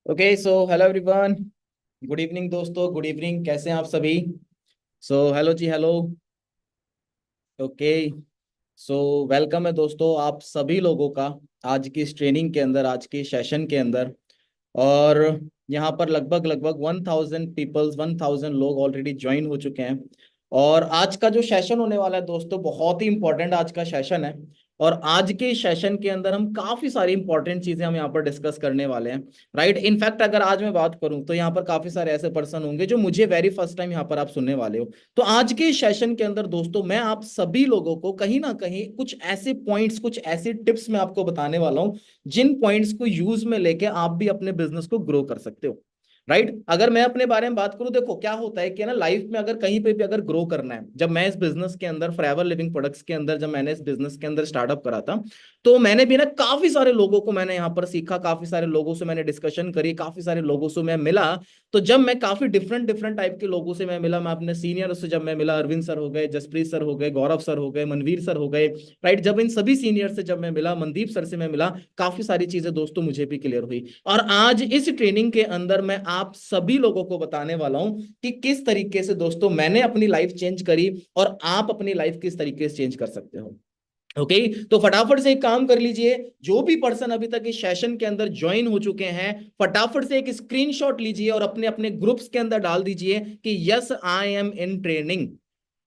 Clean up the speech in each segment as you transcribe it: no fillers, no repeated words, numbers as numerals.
Okay so hello everyone. Good evening दोस्तों, good evening. कैसे हैं आप सभी? सो हेलो जी, हेलो। ओके सो वेलकम है दोस्तों आप सभी लोगों का आज की इस ट्रेनिंग के अंदर, आज के सेशन के अंदर। और यहाँ पर लगभग लगभग 1000 पीपल्स, 1000 लोग ऑलरेडी ज्वाइन हो चुके हैं। और आज का जो सेशन होने वाला है दोस्तों, बहुत ही इंपॉर्टेंट आज का सेशन है। और आज के सेशन के अंदर हम काफी सारी इंपॉर्टेंट चीजें हम यहाँ पर डिस्कस करने वाले हैं। राइट, इनफैक्ट अगर आज मैं बात करूं तो यहाँ पर काफी सारे ऐसे पर्सन होंगे जो मुझे वेरी फर्स्ट टाइम यहाँ पर आप सुनने वाले हो। तो आज के सेशन के अंदर दोस्तों, मैं आप सभी लोगों को कहीं ना कहीं कुछ ऐसे पॉइंट्स, कुछ ऐसे टिप्स मैं आपको बताने वाला हूं जिन पॉइंट्स को यूज में लेके आप भी अपने बिजनेस को ग्रो कर सकते हो। राइट, अगर मैं अपने बारे में बात करूं, देखो क्या होता है कि ना, लाइफ में अगर कहीं पे भी अगर ग्रो करना है, जब मैं इस बिजनेस के अंदर, फॉरएवर लिविंग प्रोडक्ट्स के अंदर, जब मैंने इस बिजनेस के अंदर स्टार्टअप करा था, तो मैंने भी ना काफी सारे लोगों को मैंने यहाँ पर सीखा, काफी सारे लोगों से मैंने डिस्कशन करी, काफी सारे लोगों से मैं मिला। तो जब मैं काफी डिफरेंट डिफरेंट टाइप के लोगों से मैं मिला, मैं अपने सीनियर से जब मैं मिला, अरविंद सर हो गए, जसप्रीत सर हो गए, गौरव सर हो गए, मनवीर सर हो गए। राइट, जब इन सभी सीनियर से जब मैं मिला, मनदीप सर से मैं मिला, काफी सारी चीजें दोस्तों मुझे भी क्लियर हुई। और आज इस ट्रेनिंग के अंदर मैं आप सभी लोगों को बताने वाला हूं कि किस तरीके से दोस्तों मैंने अपनी लाइफ चेंज करी और आप अपनी लाइफ किस तरीके से चेंज कर सकते हो। ओके, तो फटाफट से एक काम कर लीजिए। जो भी पर्सन अभी तक इस सेशन के अंदर ज्वाइन हो चुके हैं, फटाफट से एक स्क्रीनशॉट लीजिए और अपने अपने ग्रुप्स के अंदर डाल दीजिए कि yes I am in training.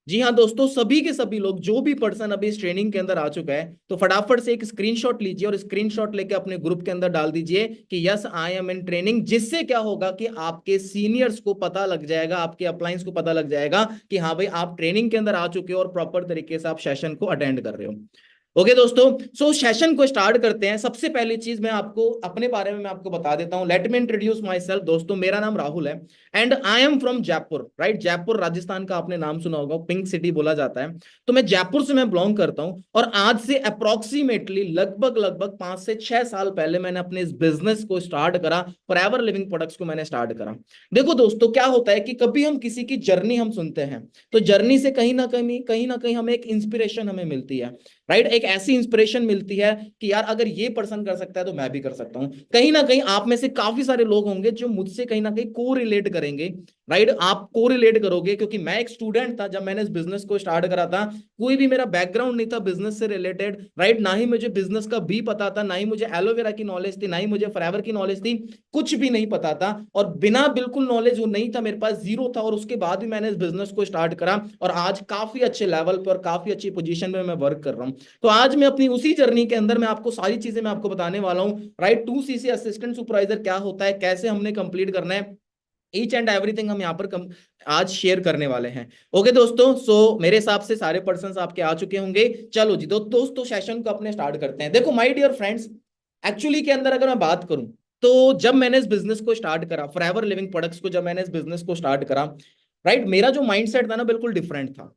जी हाँ दोस्तों, सभी के सभी लोग, जो भी पर्सन अभी इस ट्रेनिंग के अंदर आ चुका है, तो फटाफट से एक स्क्रीनशॉट लीजिए और स्क्रीनशॉट लेके अपने ग्रुप के अंदर डाल दीजिए कि yes I am in training. जिससे क्या होगा कि आपके सीनियर्स को पता लग जाएगा, आपके अपलाइंस को पता लग जाएगा कि हाँ भाई, आप ट्रेनिंग के अंदर आ चुके हो और प्रॉपर तरीके से आप सेशन को अटेंड कर रहे हो। ओके दोस्तों, सो सेशन को स्टार्ट करते हैं। सबसे पहली चीज मैं आपको अपने बारे में मैं आपको बता देता हूं। Let me introduce my self. दोस्तों, मेरा नाम राहुल है and I am from Jaipur. Right, Jaipur Rajasthan का आपने नाम सुना होगा, पिंक सिटी बोला जाता है। तो मैं जयपुर से मैं बिलोंग करता हूं और आज से अप्रोक्सीमेटली लगभग लगभग 5 से 6 साल पहले मैंने अपने इस बिजनेस को स्टार्ट करा, फॉरएवर लिविंग प्रोडक्ट्स को मैंने स्टार्ट करा। देखो दोस्तों, क्या होता है कि कभी हम किसी की जर्नी हम सुनते हैं, तो जर्नी से कहीं ना कहीं हमें एक इंस्पिरेशन हमें मिलती है। राइट, एक ऐसी इंस्पिरेशन मिलती है कि यार अगर ये पर्सन कर सकता है तो मैं भी कर सकता हूं। कहीं ना कहीं आप में से काफी सारे लोग होंगे जो मुझसे कहीं ना कहीं को रिलेट करेंगे। राइट, आप को रिलेट करोगे क्योंकि मैं एक स्टूडेंट था जब मैंने इस बिजनेस को स्टार्ट करा था। कोई भी मेरा बैकग्राउंड नहीं था बिजनेस से रिलेटेड। राइट, ना ही मुझे बिजनेस का भी पता था, ना ही मुझे एलोवेरा की नॉलेज थी, ना ही मुझे फॉरएवर की नॉलेज थी। कुछ भी नहीं पता था और बिना बिल्कुल नॉलेज वो नहीं था, मेरे पास जीरो था। और उसके बाद भी मैंने इस बिजनेस को स्टार्ट करा और आज काफी अच्छे लेवल पर और काफी अच्छी पोजीशन पे मैं वर्क कर रहा हूँ। तो आज मैं अपनी उसी जर्नी के अंदर मैं आपको सारी चीजें मैं आपको बताने वाला हूँ। राइट, 2CC असिस्टेंट सुपरवाइजर क्या होता है, कैसे हमने कंप्लीट करना है, ईच एंड एवरीथिंग हम यहाँ पर आज शेयर करने वाले हैं। ओके दोस्तों, सो मेरे हिसाब से सारे पर्सन आपके आ चुके होंगे। चलो जी दोस्तों, सेशन को अपने स्टार्ट करते हैं। देखो माय डियर फ्रेंड्स, एक्चुअली के अंदर अगर मैं बात करूं, तो जब मैंने इस बिजनेस को स्टार्ट करा, फॉरएवर लिविंग प्रोडक्ट्स को जब मैंने इस बिजनेस को स्टार्ट करा, राइट, मेरा जो माइंडसेट था ना, बिल्कुल डिफरेंट था।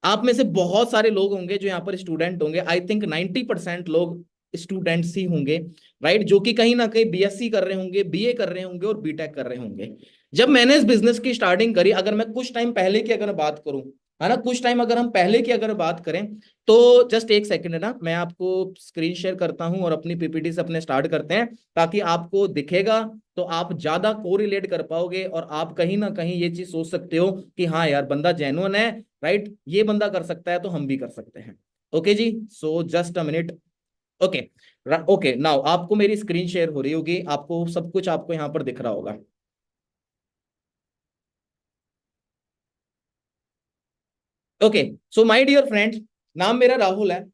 आप में से बहुत सारे लोग होंगे जो यहाँ पर स्टूडेंट होंगे, आई थिंक 90% लोग स्टूडेंट्स ही होंगे। राइट, जो कि कहीं ना कहीं बीएससी कर रहे होंगे, बीए कर रहे होंगे और बीटेक कर रहे होंगे। जब मैंने इस बिजनेस की स्टार्टिंग करी, अगर मैं कुछ टाइम पहले की अगर बात करूं, है ना, कुछ टाइम अगर हम पहले की अगर बात करें, तो जस्ट एक सेकंड है ना, मैं आपको स्क्रीन शेयर करता हूं और अपनी पीपीटी से अपने स्टार्ट करते हैं, ताकि आपको दिखेगा तो आप ज्यादा कोरिलेट कर पाओगे और आप कहीं ना कहीं ये चीज सोच सकते हो कि हाँ यार, बंदा जेन्युइन है। राइट, ये बंदा कर सकता है तो हम भी कर सकते हैं। ओके जी, so just a minute. Okay, okay, now आपको मेरी स्क्रीन शेयर हो रही होगी, आपको सब कुछ आपको यहाँ पर दिख रहा होगा। Okay, so my dear friends, नाम मेरा राहुल है।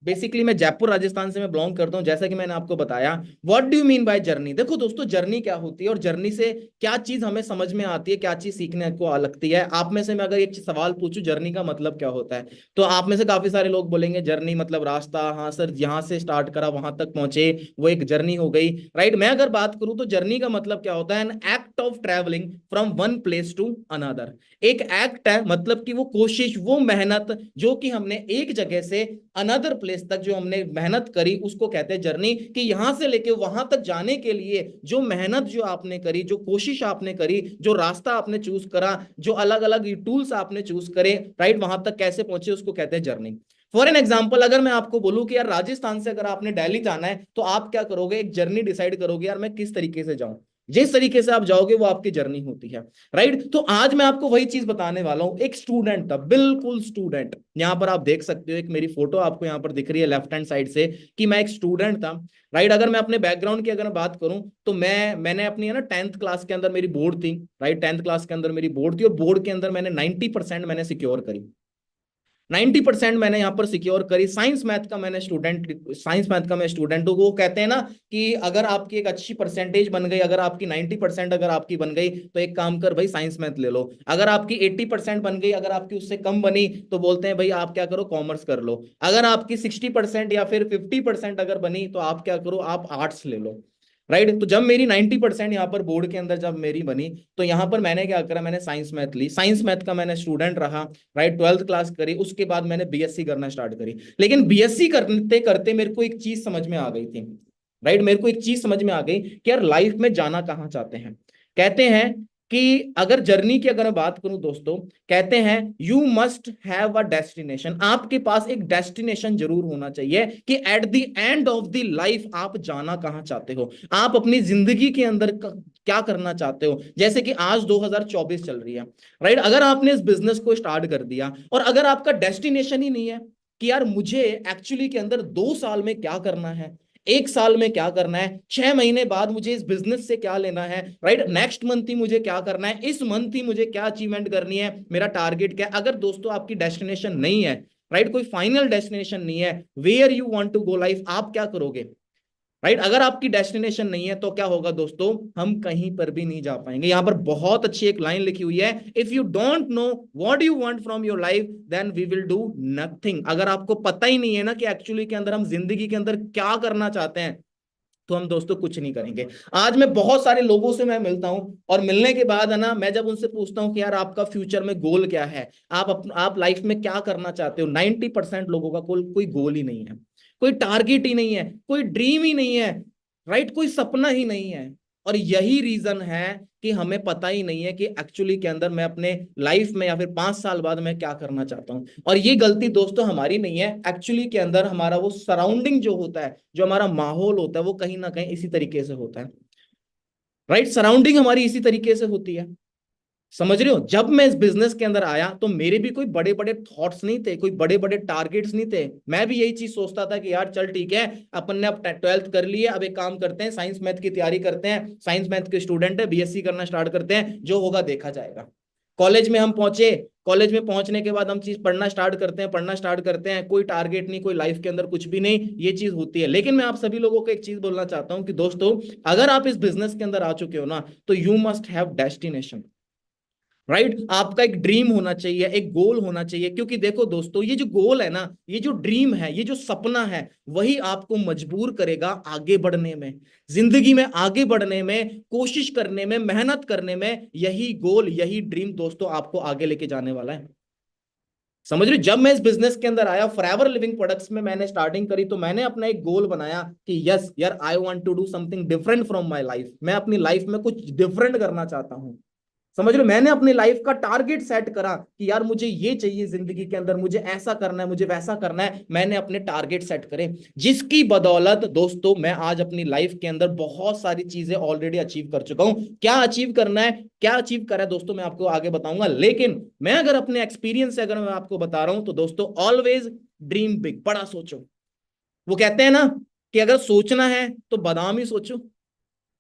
बेसिकली मैं जयपुर राजस्थान से मैं बिलोंग करता हूं, जैसा कि मैंने आपको बताया। What do you mean by journey? देखो दोस्तों, जर्नी क्या होती है और जर्नी से क्या चीज हमें समझ में आती है, क्या चीज सीखने को लगती है। आप में से मैं अगर एक सवाल पूछूं, जर्नी का मतलब क्या होता है, तो आप में से काफी सारे लोग बोलेंगे जर्नी मतलब रास्ता। हाँ सर, यहाँ से स्टार्ट करा वहां तक पहुंचे, वो एक जर्नी हो गई। राइट, मैं अगर बात करूं तो जर्नी का मतलब क्या होता है, an act of travelling from one place to another. एक एक्ट है, मतलब कि वो कोशिश, वो मेहनत जो कि हमने एक जगह से अनदर प्लेस तक जो हमने मेहनत करी, उसको कहते हैं जर्नी। कि यहां से लेके वहां तक जाने के लिए जो मेहनत जो आपने करी, जो कोशिश आपने करी, जो रास्ता आपने चूज करा, जो अलग अलग टूल्स आपने चूज करे, राइट, वहां तक कैसे पहुंचे, उसको कहते हैं जर्नी। फॉर एन एग्जाम्पल, अगर मैं आपको बोलूं कि यार राजस्थान से अगर आपने दिल्ली जाना है तो आप क्या करोगे, एक जर्नी डिसाइड करोगे, यार मैं किस तरीके से जाऊं। जिस तरीके से आप जाओगे वो आपकी जर्नी होती है, राइट। तो आज मैं आपको वही चीज बताने वाला हूं। एक स्टूडेंट था, बिल्कुल स्टूडेंट। यहां पर आप देख सकते हो, एक मेरी फोटो आपको यहां पर दिख रही है लेफ्ट हैंड साइड से, कि मैं एक स्टूडेंट था, राइट। अगर मैं अपने बैकग्राउंड की अगर मैं बात करूं तो मैंने अपनी है ना 10th क्लास के अंदर मेरी बोर्ड थी, राइट। 10th क्लास के अंदर मेरी बोर्ड थी और बोर्ड के अंदर मैंने 90% मैंने सिक्योर करी। 90% मैंने यहाँ पर सिक्योर करी। साइंस मैथ का मैं स्टूडेंट हूँ। वो कहते हैं ना कि अगर आपकी एक अच्छी परसेंटेज बन गई, अगर आपकी 90% अगर आपकी बन गई तो एक काम कर भाई, साइंस मैथ ले लो। अगर आपकी 80% बन गई, अगर आपकी उससे कम बनी, तो बोलते हैं भाई आप क्या करो, कॉमर्स कर लो। अगर आपकी 60% या फिर 50% अगर बनी, तो आप क्या करो, आप आर्ट्स ले लो, राइट। तो जब मेरी 90% यहाँ पर बोर्ड के अंदर जब मेरी बनी, तो यहाँ पर मैंने क्या करा, मैंने साइंस मैथ ली। साइंस मैथ का मैंने स्टूडेंट रहा, राइट। 12th क्लास करी, उसके बाद मैंने बीएससी करना स्टार्ट करी। लेकिन बीएससी करते करते मेरे को एक चीज समझ में आ गई थी, राइट। मेरे को एक चीज समझ में आ गई कि यार लाइफ में जाना कहाँ चाहते हैं। कहते हैं कि अगर जर्नी की अगर मैं बात करूं दोस्तों, कहते हैं you must have a destination. आपके पास एक डेस्टिनेशन जरूर होना चाहिए कि at the end of the life आप जाना कहां चाहते हो, आप अपनी जिंदगी के अंदर क्या करना चाहते हो। जैसे कि आज 2024 चल रही है, राइट। अगर आपने इस बिजनेस को स्टार्ट कर दिया और अगर आपका डेस्टिनेशन ही नहीं है कि यार मुझे एक्चुअली के अंदर 2 साल में क्या करना है, 1 साल में क्या करना है, 6 महीने बाद मुझे इस बिजनेस से क्या लेना है, राइट। नेक्स्ट मंथ ही मुझे क्या करना है, इस मंथ ही मुझे क्या अचीवमेंट करनी है, मेरा टारगेट क्या है। अगर दोस्तों आपकी डेस्टिनेशन नहीं है, राइट, कोई फाइनल डेस्टिनेशन नहीं है, where you want to go life, आप क्या करोगे, राइट। अगर आपकी डेस्टिनेशन नहीं है तो क्या होगा दोस्तों, हम कहीं पर भी नहीं जा पाएंगे। यहां पर बहुत अच्छी एक लाइन लिखी हुई है, if you don't know what you want from your life then we will do nothing. अगर आपको पता ही नहीं है ना कि एक्चुअली के अंदर हम जिंदगी के अंदर क्या करना चाहते हैं, तो हम दोस्तों कुछ नहीं करेंगे। आज मैं बहुत सारे लोगों से मैं मिलता हूं और मिलने के बाद है ना, मैं जब उनसे पूछता हूं कि यार आपका फ्यूचर में गोल क्या है, आप लाइफ में क्या करना चाहते हो, 90% लोगों का कोई गोल ही नहीं है, कोई टारगेट ही नहीं है, कोई ड्रीम ही नहीं है, राइट, कोई सपना ही नहीं है। और यही रीजन है कि हमें पता ही नहीं है कि एक्चुअली के अंदर मैं अपने लाइफ में या फिर 5 साल बाद मैं क्या करना चाहता हूं। और ये गलती दोस्तों हमारी नहीं है, एक्चुअली के अंदर हमारा वो सराउंडिंग जो होता है, जो हमारा माहौल होता है, वो कहीं ना कहीं इसी तरीके से होता है, राइट। सराउंडिंग हमारी इसी तरीके से होती है, समझ रहे हो। जब मैं इस बिजनेस के अंदर आया तो मेरे भी कोई बड़े बड़े थॉट्स नहीं थे, कोई बड़े बड़े टारगेट्स नहीं थे। मैं भी यही चीज सोचता था कि यार चल ठीक है, अपन ने अब 12th कर ली है, अब एक काम करते हैं, साइंस मैथ की तैयारी करते हैं, साइंस मैथ के स्टूडेंट है, बीएससी करना स्टार्ट करते हैं, जो होगा देखा जाएगा। कॉलेज में हम पहुंचे, कॉलेज में पहुंचने के बाद हम चीज पढ़ना स्टार्ट करते हैं, कोई टारगेट नहीं, कोई लाइफ के अंदर कुछ भी नहीं, ये चीज होती है। लेकिन मैं आप सभी लोगों को एक चीज बोलना चाहता हूं कि दोस्तों, अगर आप इस बिजनेस के अंदर आ चुके हो ना, तो you must have destination, right. आपका एक ड्रीम होना चाहिए, एक गोल होना चाहिए। क्योंकि देखो दोस्तों, ये जो गोल है ना, ये जो ड्रीम है, ये जो सपना है, वही आपको मजबूर करेगा आगे बढ़ने में, जिंदगी में आगे बढ़ने में, कोशिश करने में, मेहनत करने में। यही गोल, यही ड्रीम दोस्तों आपको आगे लेके जाने वाला है, समझ रहे हो? जब मैं इस बिजनेस के अंदर आया, फॉरएवर लिविंग प्रोडक्ट्स में मैंने स्टार्टिंग करी, तो मैंने अपना एक गोल बनाया कि यस यार, I want to do something different from my life. मैं अपनी लाइफ में कुछ डिफरेंट करना चाहता हूं, समझ लो। मैंने अपनी लाइफ का टारगेट सेट करा कि यार मुझे ये चाहिए जिंदगी के अंदर, मुझे ऐसा करना है, मुझे वैसा करना है। मैंने अपने टारगेट सेट करे, जिसकी बदौलत दोस्तों मैं आज अपनी लाइफ के अंदर बहुत सारी चीजें ऑलरेडी अचीव कर चुका हूं। क्या अचीव करना है, क्या अचीव करा है दोस्तों, मैं आपको आगे बताऊंगा। लेकिन मैं अगर अपने एक्सपीरियंस से अगर मैं आपको बता रहा हूं, तो दोस्तों ऑलवेज ड्रीम बिग, बड़ा सोचो। वो कहते हैं ना कि अगर सोचना है तो बादाम ही सोचो,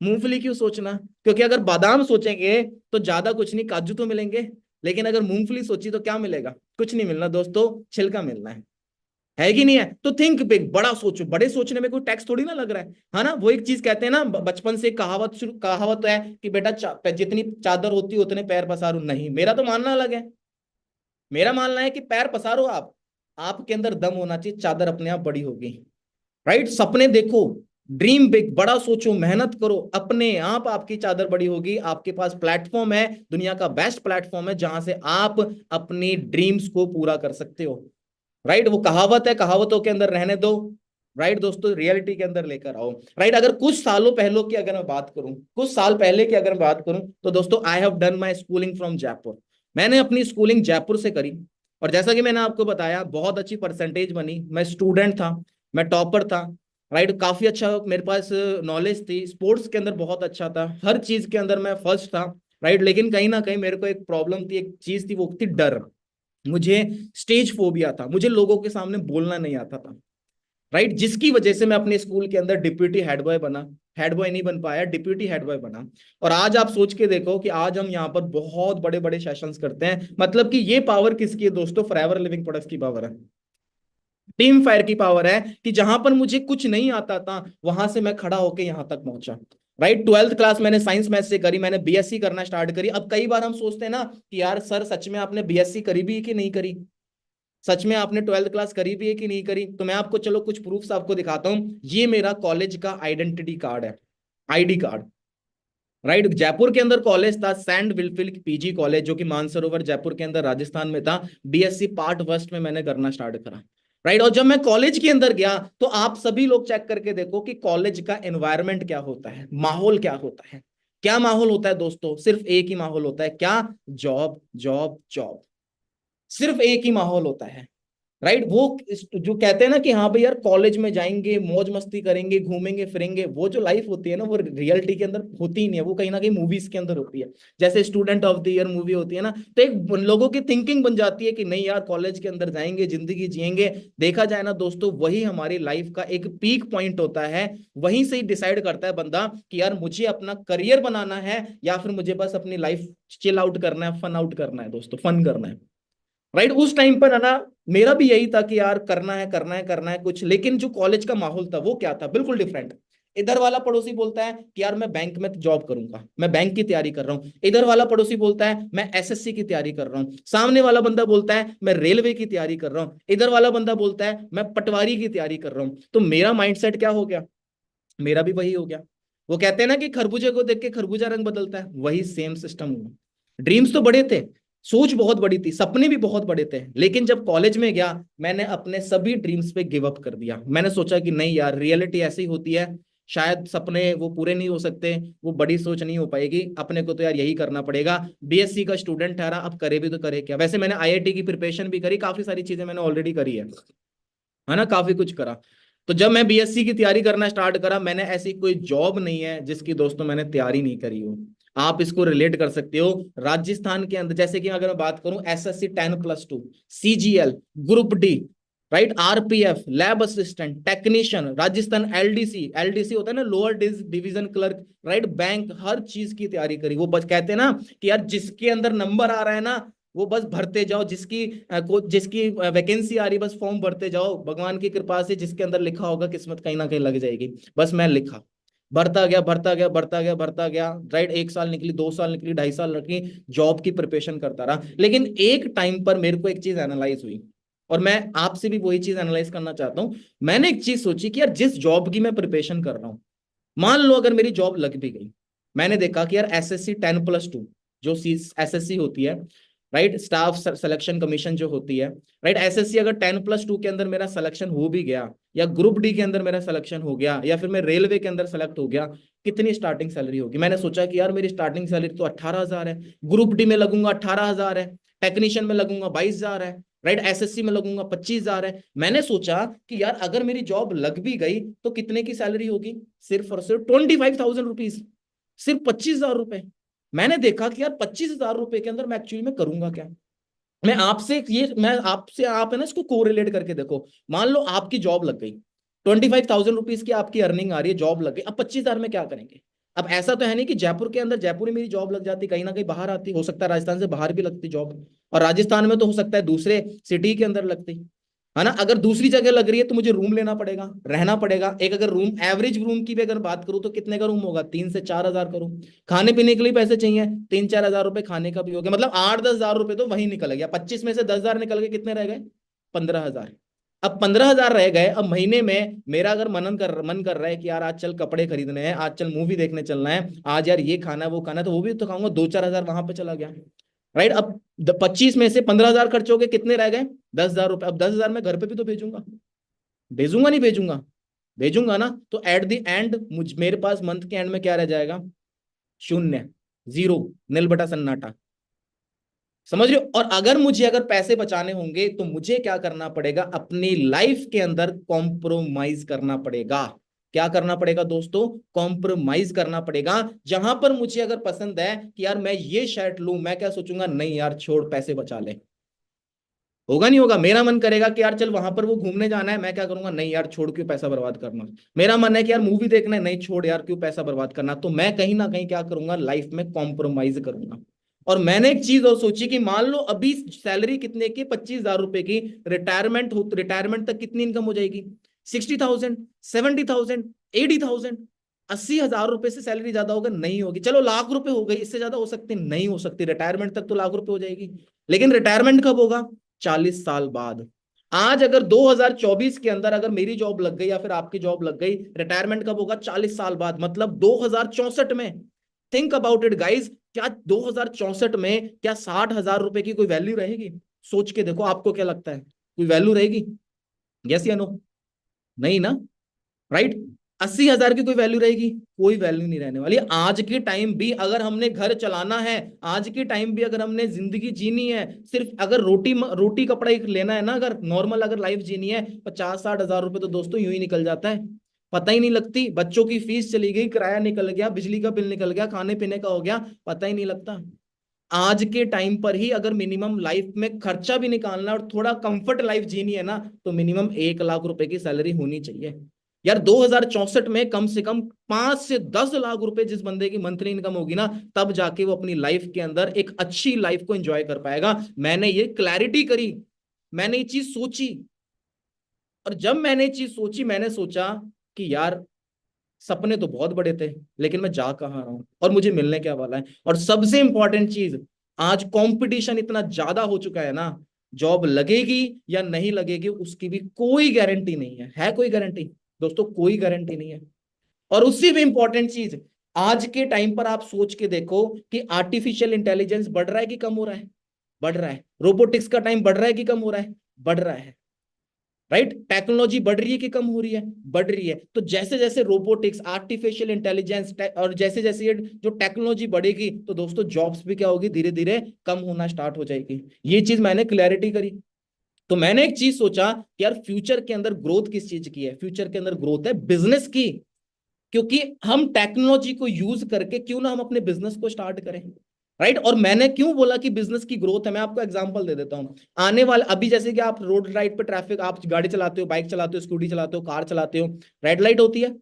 मूंगफली क्यों सोचना। क्योंकि अगर बादाम सोचेंगे तो ज्यादा कुछ नहीं, काजू तो मिलेंगे। लेकिन अगर मूंगफली सोची तो क्या मिलेगा, कुछ नहीं मिलना दोस्तों, छिलका मिलना है कि नहीं है। तो थिंक बिग, बड़ा सोचो। बड़े सोचने में कोई टैक्स थोड़ी ना लग रहा है ना। वो एक चीज कहते हैं ना, बचपन से कहावत है कि बेटा जितनी चादर होती है उतने पैर पसारो। नहीं, मेरा तो मानना अलग है। मेरा मानना है कि पैर पसारो आप, आपके अंदर दम होना चाहिए, चादर अपने आप बड़ी होगी, राइट। सपने देखो, ड्रीम बिग, बड़ा सोचो, मेहनत करो, अपने आप आपकी चादर बड़ी होगी। आपके पास प्लेटफॉर्म है, दुनिया का बेस्ट प्लेटफॉर्म है, जहां से आप अपनी ड्रीम्स को पूरा कर सकते हो, राइट। वो कहावत है, कहावतों के अंदर रहने दो, राइट दोस्तों, रियलिटी के अंदर लेकर आओ, राइट। अगर कुछ सालों पहले की अगर मैं बात करूं, कुछ साल पहले की अगर मैं बात करूं, तो दोस्तों I have done my schooling from Jaipur. मैंने अपनी स्कूलिंग जयपुर से करी, और जैसा कि मैंने आपको बताया, बहुत अच्छी परसेंटेज बनी, मैं स्टूडेंट था, मैं टॉपर था, राइट। काफी अच्छा मेरे पास नॉलेज थी, स्पोर्ट्स के अंदर बहुत अच्छा था, हर चीज के अंदर मैं फर्स्ट था, राइट। लेकिन कहीं ना कहीं मेरे को एक प्रॉब्लम थी, एक चीज थी, वो थी डर। मुझे स्टेज फोबिया था, मुझे लोगों के सामने बोलना नहीं आता था, राइट। जिसकी वजह से मैं अपने स्कूल के अंदर डिप्यूटी हेड बॉय बना, हेड बॉय नहीं बन पाया, डिप्यूटी हेड बॉय बना। और आज आप सोच के देखो कि आज हम यहाँ पर बहुत बड़े बड़े सेशंस करते हैं। मतलब कि ये पावर किसकी है दोस्तों? फॉरएवर लिविंग प्रोडक्ट्स की पावर है, टीम फायर की पावर है, कि जहां पर मुझे कुछ नहीं आता था, वहां से मैं खड़ा होकर यहां तक पहुंचा, राइट। 12th क्लास मैंने साइंस मैथ से करी, मैंने बीएससी करना स्टार्ट करी। अब कई बार हम सोचते हैं ना कि यार सर, सच में आपने बीएससी करी भी है कि नहीं करी, सच में आपने 12th क्लास करी भी है कि नहीं करी? तो मैं आपको चलो कुछ प्रूफ्स आपको दिखाता हूं। ये मेरा कॉलेज का आइडेंटिटी कार्ड है, आईडी कार्ड, राइट। जयपुर के अंदर कॉलेज था, सेंट विल्फिल पीजी कॉलेज, जो कि मानसरोवर जयपुर के अंदर राजस्थान में था। बीएससी पार्ट फर्स्ट में मैंने करना स्टार्ट करा, राइट। और जब मैं कॉलेज के अंदर गया, तो आप सभी लोग चेक करके देखो कि कॉलेज का एनवायरनमेंट क्या होता है, माहौल क्या होता है। क्या माहौल होता है दोस्तों? सिर्फ एक ही माहौल होता है, क्या? Job job job. सिर्फ एक ही माहौल होता है, राइट। वो जो कहते हैं ना कि हाँ भाई यार, कॉलेज में जाएंगे, मौज मस्ती करेंगे, घूमेंगे फिरेंगे, वो जो लाइफ होती है ना, वो रियलिटी के अंदर होती ही नहीं है, वो कहीं ना कहीं मूवीज के अंदर होती है। जैसे student of the year movie होती है ना, तो एक लोगों की थिंकिंग बन जाती है कि नहीं यार, कॉलेज के अंदर जाएंगे, जिंदगी जिएंगे। देखा जाए ना दोस्तों, वही हमारी लाइफ का एक पीक पॉइंट होता है। वहीं से ही डिसाइड करता है बंदा कि यार मुझे अपना करियर बनाना है, या फिर मुझे बस अपनी लाइफ चिल आउट करना है, फन आउट करना है दोस्तों, फन करना है, राइट। उस टाइम पर है ना, मेरा भी यही था कि यार करना है, करना है, करना है कुछ। लेकिन जो कॉलेज का माहौल था वो क्या था? बिल्कुल डिफरेंट। इधर वाला पड़ोसी बोलता है कि यार मैं बैंक में जॉब करूंगा, मैं बैंक की तैयारी कर रहा हूँ। इधर वाला पड़ोसी बोलता है मैं एसएससी की तैयारी कर रहा हूँ। सामने वाला बंदा बोलता है मैं रेलवे की तैयारी कर रहा हूँ। इधर वाला बंदा बोलता है मैं पटवारी की तैयारी कर रहा हूँ। तो मेरा माइंडसेट क्या हो गया? मेरा भी वही हो गया। वो कहते हैं ना कि खरबूजे को देख के खरबूजा रंग बदलता है, वही सेम सिस्टम हुआ। ड्रीम्स तो बड़े थे, सोच बहुत बड़ी थी, सपने भी बहुत बड़े थे, लेकिन जब कॉलेज में गया, मैंने अपने सभी ड्रीम्स पे गिव अप कर दिया। मैंने सोचा कि नहीं यार, रियलिटी ऐसी होती है, शायद सपने वो पूरे नहीं हो सकते, वो बड़ी सोच नहीं हो पाएगी, अपने को तो यार यही करना पड़ेगा। बीएससी का स्टूडेंट ठहरा, अब करे भी तो करे क्या। वैसे मैंने आईआईटी की प्रिपरेशन भी करी, काफी सारी चीजें मैंने ऑलरेडी करी है ना, काफी कुछ करा। तो जब मैं बीएससी की तैयारी करना स्टार्ट करा, मैंने ऐसी कोई जॉब नहीं है जिसकी दोस्तों मैंने तैयारी नहीं करी हो। आप इसको रिलेट कर सकते हो। राजस्थान के अंदर जैसे कि अगर मैं बात करूं, SSC 10+2, CGL, group D, right, RPF, lab assistant, technician, Rajasthan LDC, LDC होता है ना, lower division clerk, right, bank, हर चीज की तैयारी करी। वो बस कहते हैं ना कि यार जिसके अंदर नंबर आ रहा है ना, वो बस भरते जाओ, जिसकी वैकेंसी आ रही बस फॉर्म भरते जाओ, भगवान की कृपा से जिसके अंदर लिखा होगा किस्मत कहीं ना कहीं लग जाएगी। बस मैं लिखा, भरता गया, भरता गया, भरता गया, भरता गया, राइट। 1 साल निकली, 2 साल निकली, 2.5 साल निकली, जॉब की प्रिपरेशन करता रहा। लेकिन एक टाइम पर मेरे को एक चीज एनालाइज हुई, और मैं आपसे भी वही चीज एनालाइज करना चाहता हूं। मैंने एक चीज सोची कि यार जिस जॉब की मैं प्रिपरेशन कर रहा हूं, मान लो अगर मेरी जॉब लग भी गई, मैंने देखा कि यार एसएससी 10+2, जो एसएससी होती है, राइट, स्टाफ सिलेक्शन कमीशन जो होती है, राइट, एसएससी अगर 10+2 के अंदर मेरा सिलेक्शन हो भी गया, या ग्रुप डी के अंदर मेरा सिलेक्शन हो गया, या फिर मैं रेलवे के अंदर सेलेक्ट हो गया, कितनी स्टार्टिंग सैलरी होगी? मैंने सोचा कि यार मेरी स्टार्टिंग सैलरी तो 18,000 है, ग्रुप डी में लगूंगा 18,000 है, टेक्नीशियन में लगूंगा 22,000 है, राइट, एसएससी में लगूंगा 25,000 है। मैंने सोचा कि यार अगर मेरी जॉब लग भी गई तो कितने की सैलरी होगी? सिर्फ और सिर्फ 25,000 रुपीज, सिर्फ 25,000 रुपए। मैंने देखा कि यार 25,000 रुपए के अंदर मैं एक्चुअली में करूंगा क्या? मैं आपसे, आप है ना, इसको कोरिलेट करके देखो। मान लो आपकी जॉब लग गई, 25,000 रुपीज की आपकी अर्निंग आ रही है, जॉब लग गई, अब 25,000 में क्या करेंगे? अब ऐसा तो है नहीं कि जयपुर के अंदर, जयपुर में मेरी जॉब लग जाती, कहीं ना कहीं बाहर आती, हो सकता है राजस्थान से बाहर भी लगती जॉब, और राजस्थान में तो हो सकता है दूसरे सिटी के अंदर लगती, है ना। अगर दूसरी जगह लग रही है तो मुझे रूम लेना पड़ेगा, रहना पड़ेगा। एक अगर रूम, एवरेज रूम की भी अगर बात करूं तो कितने का रूम होगा? 3 से 4 हजार का रूम। खाने पीने के लिए पैसे चाहिए, 3-4 हजार रुपए खाने का भी हो गया, मतलब 8-10 हजार रुपए तो वहीं निकल गया। 25 में से 10,000 निकल गए, कितने रह गए? 15,000। अब 15,000 रह गए। अब महीने में मेरा अगर मन कर रहा है कि यार आज चल कपड़े खरीदने हैं, आज चल मूवी देखने चलना है, आज यार ये खाना है वो खाना है, तो वो भी तो खाऊंगा, 2-4 हजार वहां पे चला गया, राइट। अब 25 में से 15,000 खर्च हो गए, कितने रह गए? 10,000 रुपए। अब 10,000 मैं घर पे भी तो भेजूंगा, भेजूंगा नहीं भेजूंगा? भेजूंगा ना। तो एट द एंड मुझ मेरे पास मंथ के एंड में क्या रह जाएगा? शून्य, जीरो, नील बटा सन्नाटा। समझ रहे हो? और अगर पैसे बचाने होंगे तो मुझे क्या करना पड़ेगा, अपनी लाइफ के अंदर कॉम्प्रोमाइज करना पड़ेगा। क्या करना पड़ेगा दोस्तों? कॉम्प्रोमाइज करना पड़ेगा। जहां पर मुझे अगर पसंद है कि यार मैं ये शर्ट लूं, मैं क्या सोचूंगा, नहीं यार छोड़, पैसे बचा ले। होगा नहीं होगा? मेरा मन करेगा कि यार चल वहां पर वो घूमने जाना है, मैं क्या करूंगा, नहीं यार छोड़, क्यों पैसा बर्बाद करना। मेरा मन है कि यार मूवी देखना है, नहीं छोड़ यार, क्यों पैसा बर्बाद करना। तो मैं कहीं ना कहीं क्या करूंगा, लाइफ में कॉम्प्रोमाइज करूंगा। और मैंने एक चीज और सोची कि मान लो अभी सैलरी कितने की, 25,000 रुपए की। रिटायरमेंट हो, रिटायरमेंट तक कितनी इनकम हो जाएगी? 60,000, 70,000, 80,000। 80,000 रुपए से सैलरी ज्यादा होगा नहीं होगी, चलो लाख रुपए हो गई, इससे ज्यादा हो सकती नहीं हो सकती, रिटायरमेंट तक तो लाख रुपए हो जाएगी। लेकिन रिटायरमेंट कब होगा? 40 साल बाद। आज अगर 2024 के अंदर अगर मेरी जॉब लग गई या फिर आपकी जॉब लग गई, रिटायरमेंट कब होगा? 40 साल बाद, मतलब 2064 में। Think about it guys. क्या 2064 में क्या 60,000 रुपए की कोई वैल्यू रहेगी? सोच के देखो, आपको क्या लगता है, कोई वैल्यू रहेगी? यस या नो? नहीं ना? राइट? 80,000 की कोई वैल्यू रहेगी? कोई वैल्यू नहीं रहने वाली। आज के टाइम भी अगर हमने घर चलाना है, आज के टाइम भी अगर हमने जिंदगी जीनी है, सिर्फ अगर रोटी रोटी कपड़ा एक लेना है ना, अगर नॉर्मल अगर लाइफ जीनी है, 50-60 हजार रुपए तो दोस्तों यूं ही निकल जाता है। पता ही नहीं लगती, बच्चों की फीस चली गई, किराया निकल गया, बिजली का बिल निकल गया, खाने पीने का हो गया, पता ही नहीं लगता। आज के टाइम पर ही अगर मिनिमम लाइफ में खर्चा भी निकालना है और थोड़ा कंफर्ट लाइफ जीनी है ना, तो मिनिमम 1 लाख रुपए की सैलरी होनी चाहिए। यार 2064 में कम से कम 5 से 10 लाख रुपए जिस बंदे की मंथली इनकम होगी ना, तब जाके वो अपनी लाइफ के अंदर एक अच्छी लाइफ को एंजॉय कर पाएगा। मैंने ये क्लैरिटी करी, मैंने ये चीज सोची। और जब मैंने ये चीज सोची, मैंने सोचा कि यार सपने तो बहुत बड़े थे, लेकिन मैं जा कहाँ रहा हूं और मुझे मिलने क्या वाला है। और सबसे इंपॉर्टेंट चीज, आज कंपटीशन इतना ज्यादा हो चुका है ना, जॉब लगेगी या नहीं लगेगी उसकी भी कोई गारंटी नहीं है कोई गारंटी? दोस्तों कोई गारंटी नहीं है। और उससे भी इंपॉर्टेंट चीज, आज के टाइम पर आप सोच के देखो कि आर्टिफिशियल इंटेलिजेंस बढ़ रहा है कि कम हो रहा है? बढ़ रहा है। रोबोटिक्स का टाइम बढ़ रहा है कि कम हो रहा है? बढ़ रहा है। राइट? टेक्नोलॉजी बढ़ रही है कि कम हो रही है? बढ़ रही है। तो जैसे जैसे रोबोटिक्स, आर्टिफिशियल इंटेलिजेंस और जैसे जैसे ये जो टेक्नोलॉजी बढ़ेगी, तो दोस्तों जॉब्स भी क्या होगी, धीरे धीरे कम होना स्टार्ट हो जाएगी। ये चीज मैंने क्लैरिटी करी। तो मैंने एक चीज सोचा कि यार फ्यूचर के अंदर ग्रोथ किस चीज की है? फ्यूचर के अंदर ग्रोथ है बिजनेस की। क्योंकि हम टेक्नोलॉजी को यूज करके क्यों ना हम अपने बिजनेस को स्टार्ट करें। राइट? और मैंने क्यों बोला कि बिजनेस की ग्रोथ है, मैं आपको एग्जांपल दे देता हूं। आने वाले अभी जैसे कि आप रोड राइड पे ट्रैफिक, आप गाड़ी चलाते हो, बाइक चलाते हो, स्कूटी चलाते हो, कार चलाते हो, रेड लाइट होती है।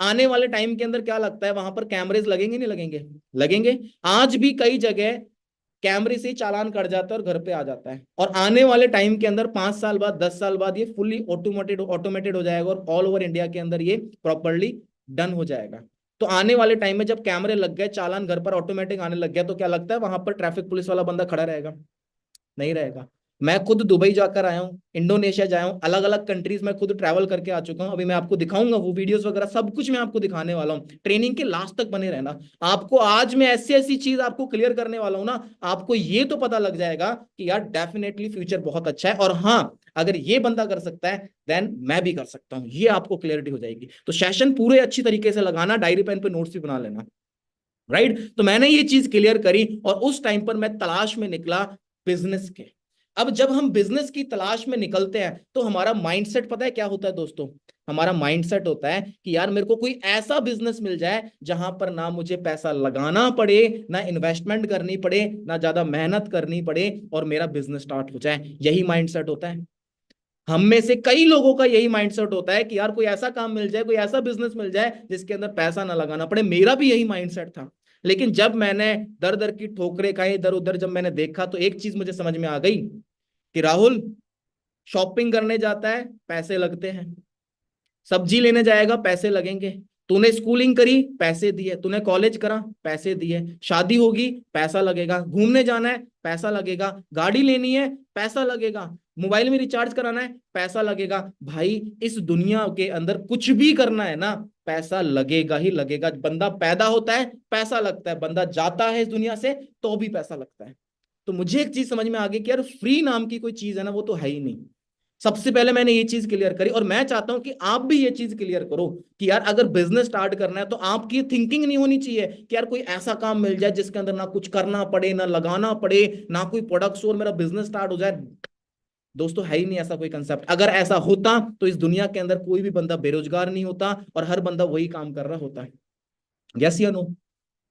आने वाले टाइम के अंदर क्या लगता है, वहां पर कैमरेज लगेंगे नहीं लगेंगे? लगेंगे। आज भी कई जगह कैमरे से ही चालान कट जाता है और घर पे आ जाता है। और आने वाले टाइम के अंदर 5 साल बाद, 10 साल बाद ये फुल्ली ऑटोमेटेड हो जाएगा और ऑल ओवर इंडिया के अंदर ये प्रॉपरली डन हो जाएगा। तो आने वाले टाइम में जब कैमरे लग गए, चालान घर पर ऑटोमेटिक आने लग गया, तो क्या लगता है वहां पर ट्रैफिक पुलिस वाला बंदा खड़ा रहेगा? नहीं रहेगा। मैं खुद दुबई जाकर आया हूँ, इंडोनेशिया जाया हूँ, अलग अलग कंट्रीज में खुद ट्रैवल करके आ चुका हूँ। अभी मैं आपको दिखाऊंगा वो वीडियोस वगैरह, सब कुछ मैं आपको दिखाने वाला हूँ। ट्रेनिंग के लास्ट तक बने रहना। आपको आज मैं ऐसी ऐसी चीज आपको क्लियर करने वाला हूँ ना, आपको ये तो पता लग जाएगा कि यार डेफिनेटली फ्यूचर बहुत अच्छा है। और हाँ, अगर ये बंदा कर सकता है, देन मैं भी कर सकता हूँ, ये आपको क्लियरिटी हो जाएगी। तो सेशन पूरे अच्छी तरीके से लगाना, डायरी पेन पे नोट्स भी बना लेना। राइट? तो मैंने ये चीज क्लियर करी और उस टाइम पर मैं तलाश में निकला बिजनेस के। अब जब हम बिजनेस की तलाश में निकलते हैं, तो हमारा माइंडसेट पता है क्या होता है दोस्तों? हमारा माइंडसेट होता है कि यार मेरे को कोई ऐसा बिजनेस मिल जाए जहां पर ना मुझे पैसा लगाना पड़े, ना इन्वेस्टमेंट करनी पड़े, ना ज्यादा मेहनत करनी पड़े, और मेरा बिजनेस स्टार्ट हो जाए। यही माइंडसेट होता है हम में से कई लोगों का। यही माइंडसेट होता है कि यार कोई ऐसा काम मिल जाए, कोई ऐसा बिजनेस मिल जाए जिसके अंदर पैसा ना लगाना पड़े। मेरा भी यही माइंडसेट था। लेकिन जब मैंने दर दर की ठोकरें खाई, इधर उधर जब मैंने देखा, तो एक चीज मुझे समझ में आ गई कि राहुल, शॉपिंग करने जाता है, पैसे लगते हैं। सब्जी लेने जाएगा, पैसे लगेंगे। तूने स्कूलिंग करी, पैसे दिए। तूने कॉलेज करा, पैसे दिए। शादी होगी, पैसा लगेगा। घूमने जाना है, पैसा लगेगा। गाड़ी लेनी है, पैसा लगेगा। मोबाइल में रिचार्ज कराना है, पैसा लगेगा। भाई, इस दुनिया के अंदर कुछ भी करना है ना, पैसा लगेगा ही लगेगा। बंदा पैदा होता है, पैसा लगता है। बंदा जाता है इस दुनिया से, तो भी पैसा लगता है। तो मुझे एक चीज समझ में आ गई कि यार फ्री नाम की कोई चीज है ना, वो तो है ही नहीं। सबसे पहले मैंने ये चीज क्लियर करी, और मैं चाहता हूं कि आप भी ये चीज क्लियर करो कि यार अगर बिजनेस स्टार्ट करना है तो आपकी थिंकिंग नहीं होनी चाहिए कि यार कोई ऐसा काम मिल जाए जिसके अंदर ना कुछ करना पड़े, ना लगाना पड़े, ना कोई प्रोडक्ट्स, और मेरा बिजनेस स्टार्ट हो जाए। दोस्तों है ही नहीं ऐसा कोई कंसेप्ट। अगर ऐसा होता तो इस दुनिया के अंदर कोई भी बंदा बेरोजगार नहीं होता और हर बंदा वही काम कर रहा होता है। यस या नो?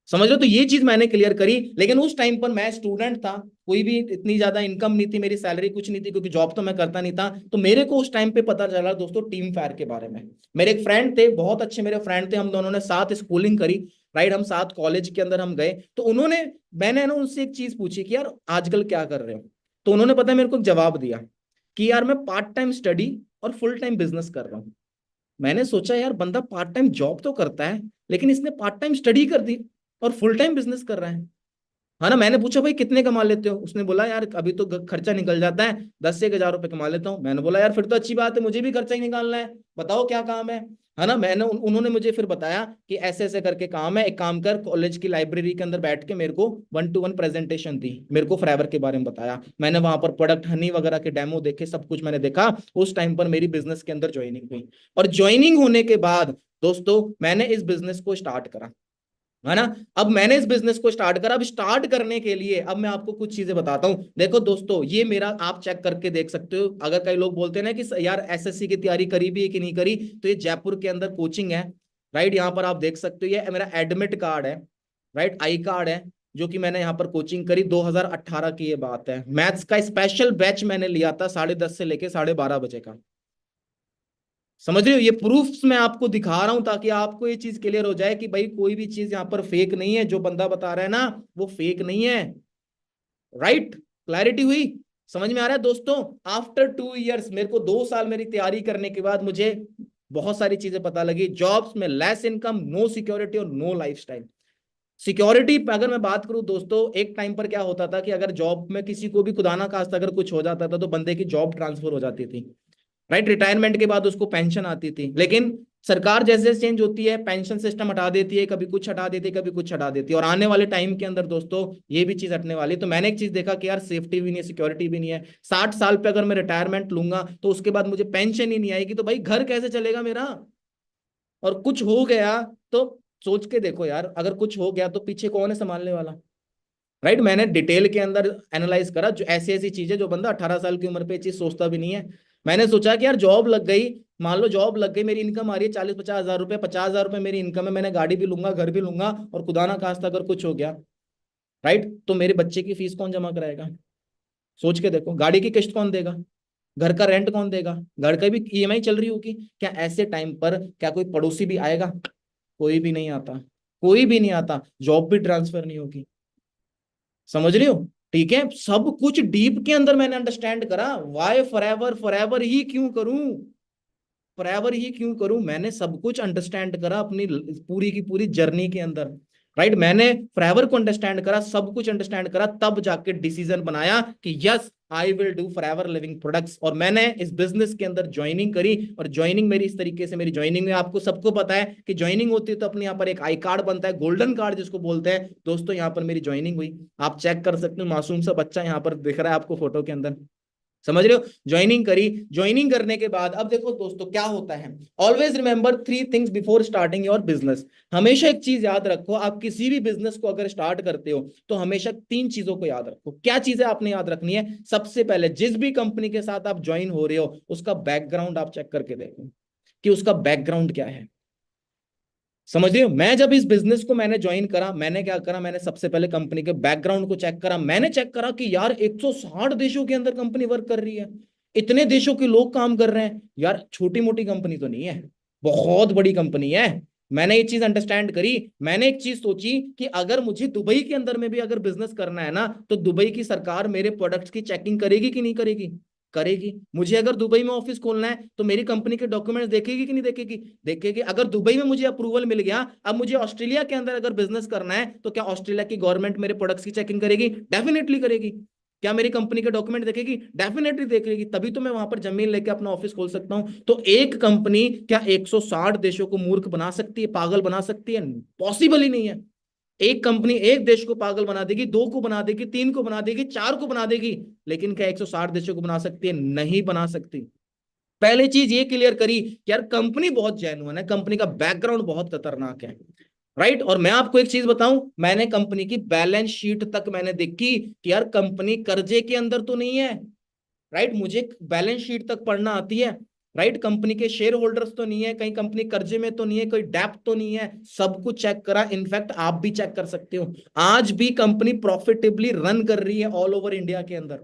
समझ लो, तो ये चीज मैंने क्लियर करी। लेकिन उस टाइम पर मैं स्टूडेंट था, कोई भी इतनी ज्यादा इनकम नहीं थी, मेरी सैलरी कुछ नहीं थी, क्योंकि जॉब तो मैं करता नहीं था। तो मेरे को उस टाइम पे पता चला दोस्तों टीम फायर के बारे में। मेरे एक फ्रेंड थे, बहुत अच्छे मेरे फ्रेंड थे, हम दोनों ने साथ स्कूलिंग करी, राइट, हम साथ कॉलेज के अंदर हम गए। तो उन्होंने, मैंने ना उनसे एक चीज पूछी कि यार आजकल क्या कर रहे हो। तो उन्होंने पता है मेरे को एक जवाब दिया कि यार मैं पार्ट टाइम स्टडी और फुल टाइम बिजनेस कर रहा हूँ। मैंने सोचा यार बंदा पार्ट टाइम जॉब तो करता है, लेकिन इसने पार्ट टाइम स्टडी कर दी और फुल टाइम बिजनेस कर रहा है ना। मैंने पूछा भाई कितने कमा लेते हो? उसने बोला यार अभी तो खर्चा निकल जाता है, 10 से 1 हज़ार रुपए कमा लेता हूँ। मैंने बोला यार फिर तो अच्छी बात है, मुझे भी खर्चा ही निकालना है, बताओ क्या काम है ना। उन्होंने मुझे फिर बताया कि ऐसे ऐसे करके काम है, एक काम कर, कॉलेज की लाइब्रेरी के अंदर बैठ के मेरे को 1-to-1 प्रेजेंटेशन दी, मेरे को फॉरएवर के बारे में बताया। मैंने वहां पर प्रोडक्ट हनी वगैरह के डेमो देखे, सब कुछ मैंने देखा। उस टाइम पर मेरी बिजनेस के अंदर ज्वाइनिंग हुई, और ज्वाइनिंग होने के बाद दोस्तों मैंने इस बिजनेस को स्टार्ट करा, है ना। अब मैंने इस बिजनेस को स्टार्ट करा। अब स्टार्ट करने के लिए अब मैं आपको कुछ चीजें बताता हूं। देखो दोस्तों, ये मेरा आप चेक करके देख सकते हो। अगर कई लोग बोलते हैं ना कि यार एसएससी की तैयारी करी भी है कि नहीं करी, तो ये जयपुर के अंदर कोचिंग है, राइट। यहाँ पर आप देख सकते हो, ये मेरा एडमिट कार्ड है, राइट, आई कार्ड है, जो कि मैंने यहाँ पर कोचिंग करी 2018 की ये बात है। मैथ्स का स्पेशल बैच मैंने लिया था 10:30 से लेके 12:30 बजे का। समझ रहे हो? ये प्रूफ्स मैं आपको दिखा रहा हूं ताकि आपको ये चीज क्लियर हो जाए कि भाई कोई भी चीज यहाँ पर फेक नहीं है, जो बंदा बता रहा है ना वो फेक नहीं है, राइट। क्लैरिटी हुई? समझ में आ रहा है दोस्तों? आफ्टर 2 इयर्स, मेरे को 2 साल मेरी तैयारी करने के बाद मुझे बहुत सारी चीजें पता लगी। जॉब्स में लेस इनकम, नो सिक्योरिटी और नो लाइफस्टाइल। सिक्योरिटी अगर मैं बात करूं दोस्तों, एक टाइम पर क्या होता था कि अगर जॉब में किसी को भी खुदा ना खास्ता अगर कुछ हो जाता था तो बंदे की जॉब ट्रांसफर हो जाती थी, राइट। रिटायरमेंट के बाद उसको पेंशन आती थी। लेकिन सरकार जैसे जैसे चेंज होती है, पेंशन सिस्टम हटा देती है, कभी कुछ हटा देती है, कभी कुछ हटा देती है। और आने वाले टाइम के अंदर दोस्तों ये भी चीज हटने वाली है। तो मैंने एक चीज देखा कि यार सेफ्टी भी नहीं है, सिक्योरिटी भी नहीं है। 60 साल पे अगर मैं रिटायरमेंट लूंगा तो उसके बाद मुझे पेंशन ही नहीं आएगी, तो भाई घर कैसे चलेगा मेरा? और कुछ हो गया तो सोच के देखो यार, अगर कुछ हो गया तो पीछे कौन है संभालने वाला, राइट। मैंने डिटेल के अंदर एनालाइज करा, जो ऐसी ऐसी चीजें जो बंदा 18 साल की उम्र पे चीज सोचता भी नहीं है। मैंने सोचा कि यार जॉब लग गई, मान लो जॉब लग गई, मेरी इनकम आ रही है 40-50 हज़ार रुपए, 50 हज़ार रुपए मेरी इनकम है, मैंने गाड़ी भी लूंगा, घर भी लूंगा, और खुदा ना खास्ता अगर कुछ हो गया, राइट, तो मेरे बच्चे की फीस कौन जमा कराएगा? सोच के देखो, गाड़ी की किस्त कौन देगा? घर का रेंट कौन देगा? घर का भी ईएमआई चल रही होगी। क्या ऐसे टाइम पर क्या कोई पड़ोसी भी आएगा? कोई भी नहीं आता, कोई भी नहीं आता। जॉब भी ट्रांसफर नहीं होगी। समझ रहे हो? ठीक है, सब कुछ डीप के अंदर मैंने अंडरस्टैंड करा। वाई फॉरएवर, फॉरएवर ही क्यों करूं, फॉरएवर ही क्यों करूं? मैंने सब कुछ अंडरस्टैंड करा अपनी पूरी की पूरी जर्नी के अंदर, राइट। मैंने फॉरएवर को अंडरस्टैंड करा, सब कुछ अंडरस्टैंड करा, तब जाके डिसीजन बनाया कि yes I will do forever living products. और मैंने इस बिजनेस के अंदर ज्वाइनिंग करी। और ज्वाइनिंग मेरी इस तरीके से, मेरी ज्वाइनिंग में आपको सबको पता है कि ज्वाइनिंग होती है तो अपने यहाँ पर एक आई कार्ड बनता है, गोल्डन कार्ड जिसको बोलते हैं। दोस्तों यहाँ पर मेरी ज्वाइनिंग हुई, आप चेक कर सकते हो, मासूम सा बच्चा यहाँ पर दिख रहा है आपको फोटो के अंदर। समझ रहे हो? ज्वाइनिंग करी। ज्वाइनिंग करने के बाद अब देखो दोस्तों क्या होता है। Always remember 3 things before starting your business. हमेशा एक चीज याद रखो, आप किसी भी बिजनेस को अगर स्टार्ट करते हो तो हमेशा 3 चीजों को याद रखो। क्या चीजें आपने याद रखनी है? सबसे पहले, जिस भी कंपनी के साथ आप ज्वाइन हो रहे हो उसका बैकग्राउंड आप चेक करके देखो कि उसका बैकग्राउंड क्या है। समझ रहे हो? मैं जब इस बिजनेस को मैंने ज्वाइन करा, मैंने क्या करा, मैंने सबसे पहले कंपनी के बैकग्राउंड को चेक करा। मैंने चेक करा कि यार 160 देशों के अंदर कंपनी वर्क कर रही है, इतने देशों के लोग काम कर रहे हैं, यार छोटी मोटी कंपनी तो नहीं है, बहुत बड़ी कंपनी है। मैंने ये चीज अंडरस्टैंड करी। मैंने एक चीज सोची कि अगर मुझे दुबई के अंदर में भी अगर बिजनेस करना है ना, तो दुबई की सरकार मेरे प्रोडक्ट्स की चेकिंग करेगी कि नहीं करेगी? करेगी। मुझे अगर दुबई में ऑफिस खोलना है तो मेरी कंपनी के डॉक्यूमेंट्स देखेगी कि नहीं देखेगी? देखेगी। अगर दुबई में मुझे अप्रूवल मिल गया, अब मुझे ऑस्ट्रेलिया के अंदर अगर बिजनेस करना है तो क्या ऑस्ट्रेलिया की गवर्नमेंट मेरे प्रोडक्ट्स की चेकिंग करेगी? डेफिनेटली करेगी। क्या मेरी कंपनी के डॉक्यूमेंट देखेगी? डेफिनेटली देखेगी। तभी तो मैं वहां पर जमीन लेके अपना ऑफिस खोल सकता हूं। तो एक कंपनी क्या 160 देशों को मूर्ख बना सकती है, पागल बना सकती है? पॉसिबल ही नहीं है। एक कंपनी एक देश को पागल बना देगी, दो को बना देगी, तीन को बना देगी, चार को बना देगी, लेकिन क्या 160 देशों को बना सकती है? नहीं बना सकती। पहले चीज ये क्लियर करी कि यार कंपनी बहुत जेन्युइन है, कंपनी का बैकग्राउंड बहुत खतरनाक है, राइट। और मैं आपको एक चीज बताऊं, मैंने कंपनी की बैलेंस शीट तक मैंने देखी कि यार कंपनी कर्जे के अंदर तो नहीं है, राइट। मुझे बैलेंस शीट तक पढ़ना आती है, राइट। कंपनी के शेयर होल्डर्स तो नहीं है, कहीं कंपनी कर्जे में तो नहीं है, कोई डेप्ट तो नहीं है, सब कुछ चेक करा। इनफैक्ट आप भी चेक कर सकते हो, आज भी कंपनी प्रॉफिटेबली रन कर रही है ऑल ओवर इंडिया के अंदर।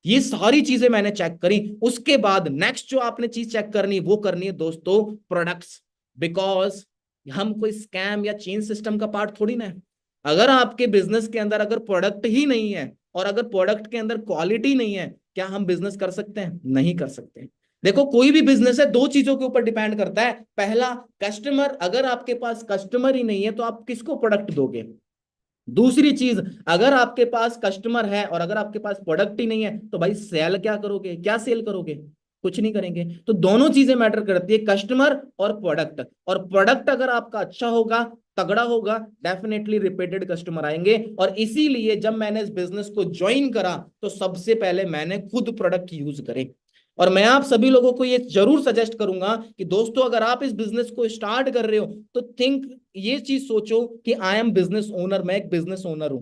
ये सारी चीजें मैंने चेक करी। उसके बाद नेक्स्ट जो आपने चीज चेक करनी वो करनी है दोस्तों, प्रोडक्ट्स। बिकॉज हम कोई स्कैम या चेन सिस्टम का पार्ट थोड़ी ना है। अगर आपके बिजनेस के अंदर अगर प्रोडक्ट ही नहीं है और अगर प्रोडक्ट के अंदर क्वालिटी नहीं है, क्या हम बिजनेस कर सकते हैं? नहीं कर सकते। देखो कोई भी बिजनेस है, दो चीजों के ऊपर डिपेंड करता है। पहला, कस्टमर। अगर आपके पास कस्टमर ही नहीं है तो आप किसको प्रोडक्ट दोगे? दूसरी चीज, अगर आपके पास कस्टमर है और अगर आपके पास प्रोडक्ट ही नहीं है तो भाई सेल क्या करोगे? क्या सेल करोगे? कुछ नहीं करेंगे। तो दोनों चीजें मैटर करती है, कस्टमर और प्रोडक्ट। और प्रोडक्ट अगर आपका अच्छा होगा, तगड़ा होगा, डेफिनेटली रिपीटेड कस्टमर आएंगे। और इसीलिए जब मैंने इस बिजनेस को ज्वाइन करा तो सबसे पहले मैंने खुद प्रोडक्ट यूज करे। और मैं आप सभी लोगों को ये जरूर सजेस्ट करूंगा कि दोस्तों अगर आप इस बिजनेस को स्टार्ट कर रहे हो तो थिंक, ये चीज सोचो कि आई एम बिजनेस ओनर, मैं एक बिजनेस ओनर हूं।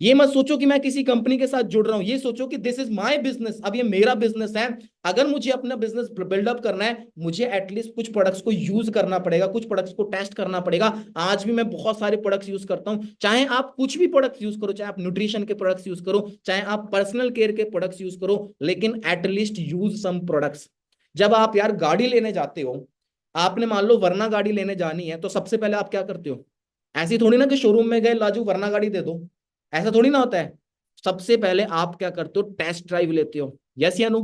ये मत सोचो कि मैं किसी कंपनी के साथ जुड़ रहा हूं, ये सोचो कि दिस इज माय बिजनेस, अब ये मेरा बिजनेस है। अगर मुझे अपना बिजनेस बिल्डअप करना है, मुझे एटलीस्ट कुछ प्रोडक्ट्स को यूज करना पड़ेगा, कुछ प्रोडक्ट्स को टेस्ट करना पड़ेगा। आज भी मैं बहुत सारे प्रोडक्ट्स यूज करता हूं, चाहे आप कुछ भी प्रोडक्ट्स यूज करो, चाहे आप न्यूट्रिशन के प्रोडक्ट्स यूज करो, चाहे आप पर्सनल केयर के प्रोडक्ट्स यूज करो, लेकिन एटलीस्ट यूज सम प्रोडक्ट्स। जब आप यार गाड़ी लेने जाते हो, आपने मान लो वरना गाड़ी लेने जानी है, तो सबसे पहले आप क्या करते हो? ऐसी थोड़ी ना कि शोरूम में गए, लाजू वरना गाड़ी दे दो, ऐसा थोड़ी ना होता है। सबसे पहले आप क्या करते हो? टेस्ट ड्राइव लेते हो, यस या नो?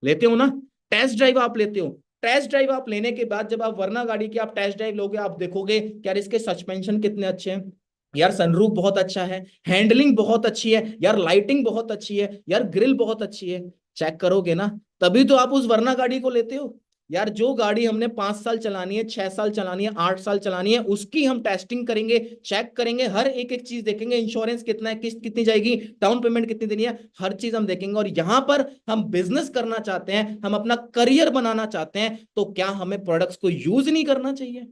लेते हो ना? टेस्ट ड्राइव आप लेते हो। टेस्ट ड्राइव आप लेने के बाद जब आप वरना गाड़ी की आप टेस्ट ड्राइव लोगे, आप देखोगे कि यार इसके सस्पेंशन कितने अच्छे हैं, यार सनरूफ बहुत अच्छा है, हैंडलिंग बहुत अच्छी है, यार लाइटिंग बहुत अच्छी है, यार ग्रिल बहुत अच्छी है। चेक करोगे ना, तभी तो आप उस वरना गाड़ी को लेते हो। यार जो गाड़ी हमने 5 साल चलानी है, 6 साल चलानी है, 8 साल चलानी है, उसकी हम टेस्टिंग करेंगे, चेक करेंगे, हर एक एक चीज देखेंगे, इंश्योरेंस कितना है, किस्त कितनी जाएगी, डाउन पेमेंट कितनी देनी है, हर चीज हम देखेंगे। और यहां पर हम बिजनेस करना चाहते हैं, हम अपना करियर बनाना चाहते हैं, तो क्या हमें प्रोडक्ट्स को यूज नहीं करना चाहिए?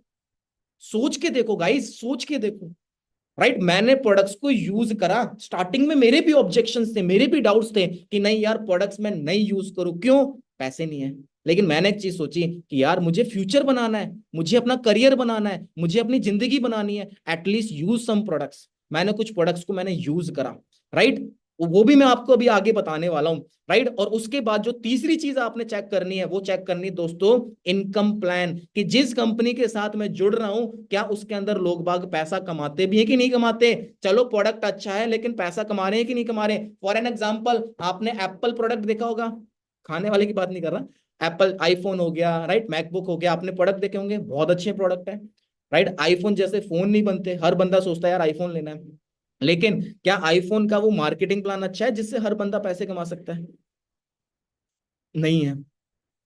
सोच के देखो गाइस, सोच के देखो, राइट। मैंने प्रोडक्ट्स को यूज करा, स्टार्टिंग में मेरे भी ऑब्जेक्शंस थे, मेरे भी डाउट्स थे कि नहीं यार प्रोडक्ट्स मैं नहीं यूज करूं, क्यों? पैसे नहीं है। लेकिन मैंने एक चीज सोची कि यार मुझे फ्यूचर बनाना है, मुझे अपना करियर बनाना है, मुझे अपनी जिंदगी बनानी है, एटलीस्ट यूज सम प्रोडक्ट्स। मैंने कुछ प्रोडक्ट्स को मैंने यूज करा, राइट। वो भी मैं आपको अभी आगे बताने वाला हूं, राइट। और उसके बाद जो तीसरी चीज आपने चेक करनी है, वो चेक करनी है दोस्तों, इनकम प्लान। कि जिस कंपनी के साथ मैं जुड़ रहा हूं, क्या उसके अंदर लोग बाग पैसा कमाते भी है कि नहीं कमाते? चलो प्रोडक्ट अच्छा है लेकिन पैसा कमा रहे हैं कि नहीं कमा रहे? फॉर एन एग्जाम्पल, आपने एप्पल प्रोडक्ट देखा होगा, खाने वाले की बात नहीं कर रहा, एप्पल आईफोन हो गया, राइट, मैकबुक हो गया, आपने प्रोडक्ट देखे होंगे, बहुत अच्छे प्रोडक्ट है, राइट। आईफोन जैसे फोन नहीं बनते, हर बंदा सोचता है यार आईफोन लेना है, लेकिन क्या आईफोन का वो मार्केटिंग प्लान अच्छा है जिससे हर बंदा पैसे कमा सकता है? नहीं है,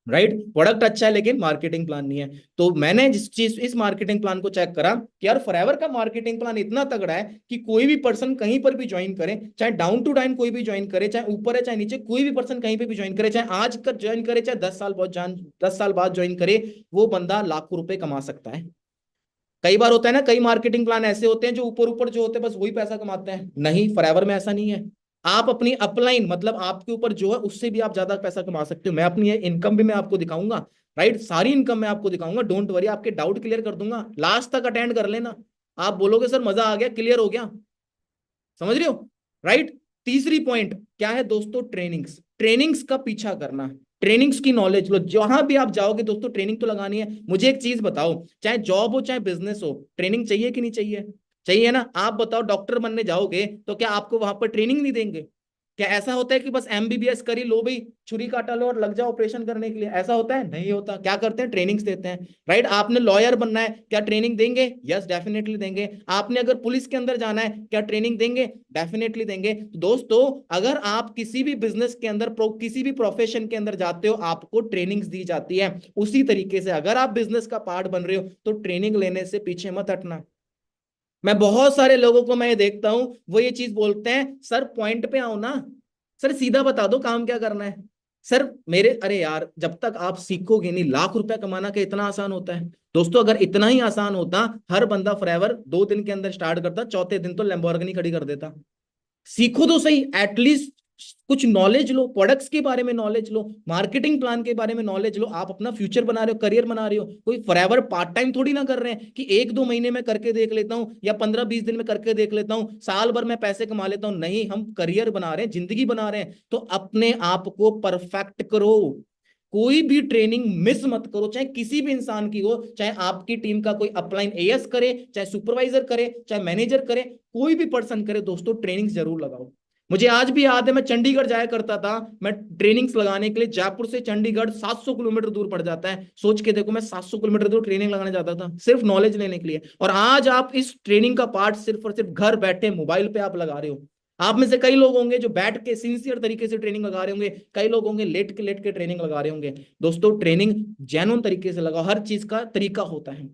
राइट। प्रोडक्ट अच्छा है लेकिन मार्केटिंग प्लान नहीं है। तो मैंने जिस चीज इस मार्केटिंग प्लान को चेक करा कि यार फॉरएवर का मार्केटिंग प्लान इतना तगड़ा है कि कोई भी पर्सन कहीं पर भी ज्वाइन करे, चाहे डाउन टू डाउन कोई भी ज्वाइन करे, चाहे ऊपर है चाहे नीचे, कोई भी पर्सन कहीं पे भी ज्वाइन करे, चाहे आज का ज्वाइन करे, चाहे 10 साल बाद ज्वाइन करे, वो बंदा लाखों रुपए कमा सकता है। कई बार होता है ना, कई मार्केटिंग प्लान ऐसे होते हैं जो ऊपर ऊपर जो होते हैं बस वही पैसा कमाते हैं, नहीं, फॉरएवर में ऐसा नहीं है। आप अपनी अपलाइन, मतलब आपके ऊपर जो है उससे भी आप ज्यादा पैसा कमा सकते हो। मैं अपनी इनकम भी मैं आपको दिखाऊंगा, राइट, सारी इनकम मैं आपको दिखाऊंगा, डोंट वरी, आपके डाउट क्लियर कर दूंगा, लास्ट तक अटेंड कर लेना। आप बोलोगे सर मजा आ गया, क्लियर हो गया, समझ रहे हो, राइट। तीसरी पॉइंट क्या है दोस्तों? ट्रेनिंग्स। ट्रेनिंग्स का पीछा करना, ट्रेनिंग्स की नॉलेज लो, जहां भी आप जाओगे दोस्तों ट्रेनिंग तो लगानी है। मुझे एक चीज बताओ, चाहे जॉब हो चाहे बिजनेस हो, ट्रेनिंग चाहिए कि नहीं चाहिए? चाहिए ना। आप बताओ, डॉक्टर बनने जाओगे तो क्या आपको वहां पर ट्रेनिंग नहीं देंगे? क्या ऐसा होता है कि बस एमबीबीएस करी, लो भाई छुरी काटा लो और लग जाओ ऑपरेशन करने के लिए? ऐसा होता है? नहीं होता। क्या करते हैं? ट्रेनिंग्स देते हैं, राइट। आपने लॉयर बनना है, क्या ट्रेनिंग देंगे? यस, डेफिनेटली देंगे। आपने अगर पुलिस के अंदर जाना है, क्या ट्रेनिंग देंगे? डेफिनेटली देंगे। दोस्तों अगर आप किसी भी बिजनेस के अंदर, किसी भी प्रोफेशन के अंदर जाते हो, आपको ट्रेनिंग्स दी जाती है। उसी तरीके से अगर आप बिजनेस का पार्ट बन रहे हो तो ट्रेनिंग लेने से पीछे मत हटना। मैं बहुत सारे लोगों को मैं ये देखता हूं, वो ये चीज बोलते हैं, सर पॉइंट पे आओ ना, सर सीधा बता दो काम क्या करना है, सर मेरे, अरे यार जब तक आप सीखोगे नहीं, लाख रुपया कमाना क्या इतना आसान होता है दोस्तों? अगर इतना ही आसान होता, हर बंदा फॉरएवर 2 दिन के अंदर स्टार्ट करता, चौथे दिन तो लैम्बोर्गिनी खड़ी कर देता। सीखो तो सही, एटलीस्ट कुछ नॉलेज लो, प्रोडक्ट्स के बारे में नॉलेज लो, मार्केटिंग प्लान के बारे में नॉलेज लो। आप अपना फ्यूचर बना रहे हो, करियर बना रहे हो, कोई फॉरएवर पार्ट टाइम थोड़ी ना कर रहे हैं कि 1-2 महीने में करके देख लेता हूं या 15-20 दिन में करके देख लेता हूं, साल भर में पैसे कमा लेता हूं। नहीं, हम करियर बना रहे हैं, जिंदगी बना रहे हैं, तो अपने आप को परफेक्ट करो। कोई भी ट्रेनिंग मिस मत करो, चाहे किसी भी इंसान की हो, चाहे आपकी टीम का कोई अपलाइन एएस करे, चाहे सुपरवाइजर करे, चाहे मैनेजर करे, कोई भी पर्सन करे, दोस्तों ट्रेनिंग जरूर लगाओ। मुझे आज भी याद है, मैं चंडीगढ़ जाया करता था, मैं ट्रेनिंग्स लगाने के लिए। जयपुर से चंडीगढ़ 700 किलोमीटर दूर पड़ जाता है, सोच के देखो, मैं 700 किलोमीटर दूर ट्रेनिंग लगाने जाता था सिर्फ नॉलेज लेने के लिए। और आज आप इस ट्रेनिंग का पार्ट सिर्फ और सिर्फ घर बैठे मोबाइल पे आप लगा रहे हो। आप में से कई लोग होंगे जो बैठ के सिंसियर तरीके से ट्रेनिंग लगा रहे होंगे, कई लोग होंगे लेट के ट्रेनिंग लगा रहे होंगे। दोस्तों ट्रेनिंग जेन्युइन तरीके से लगाओ, हर चीज का तरीका होता है,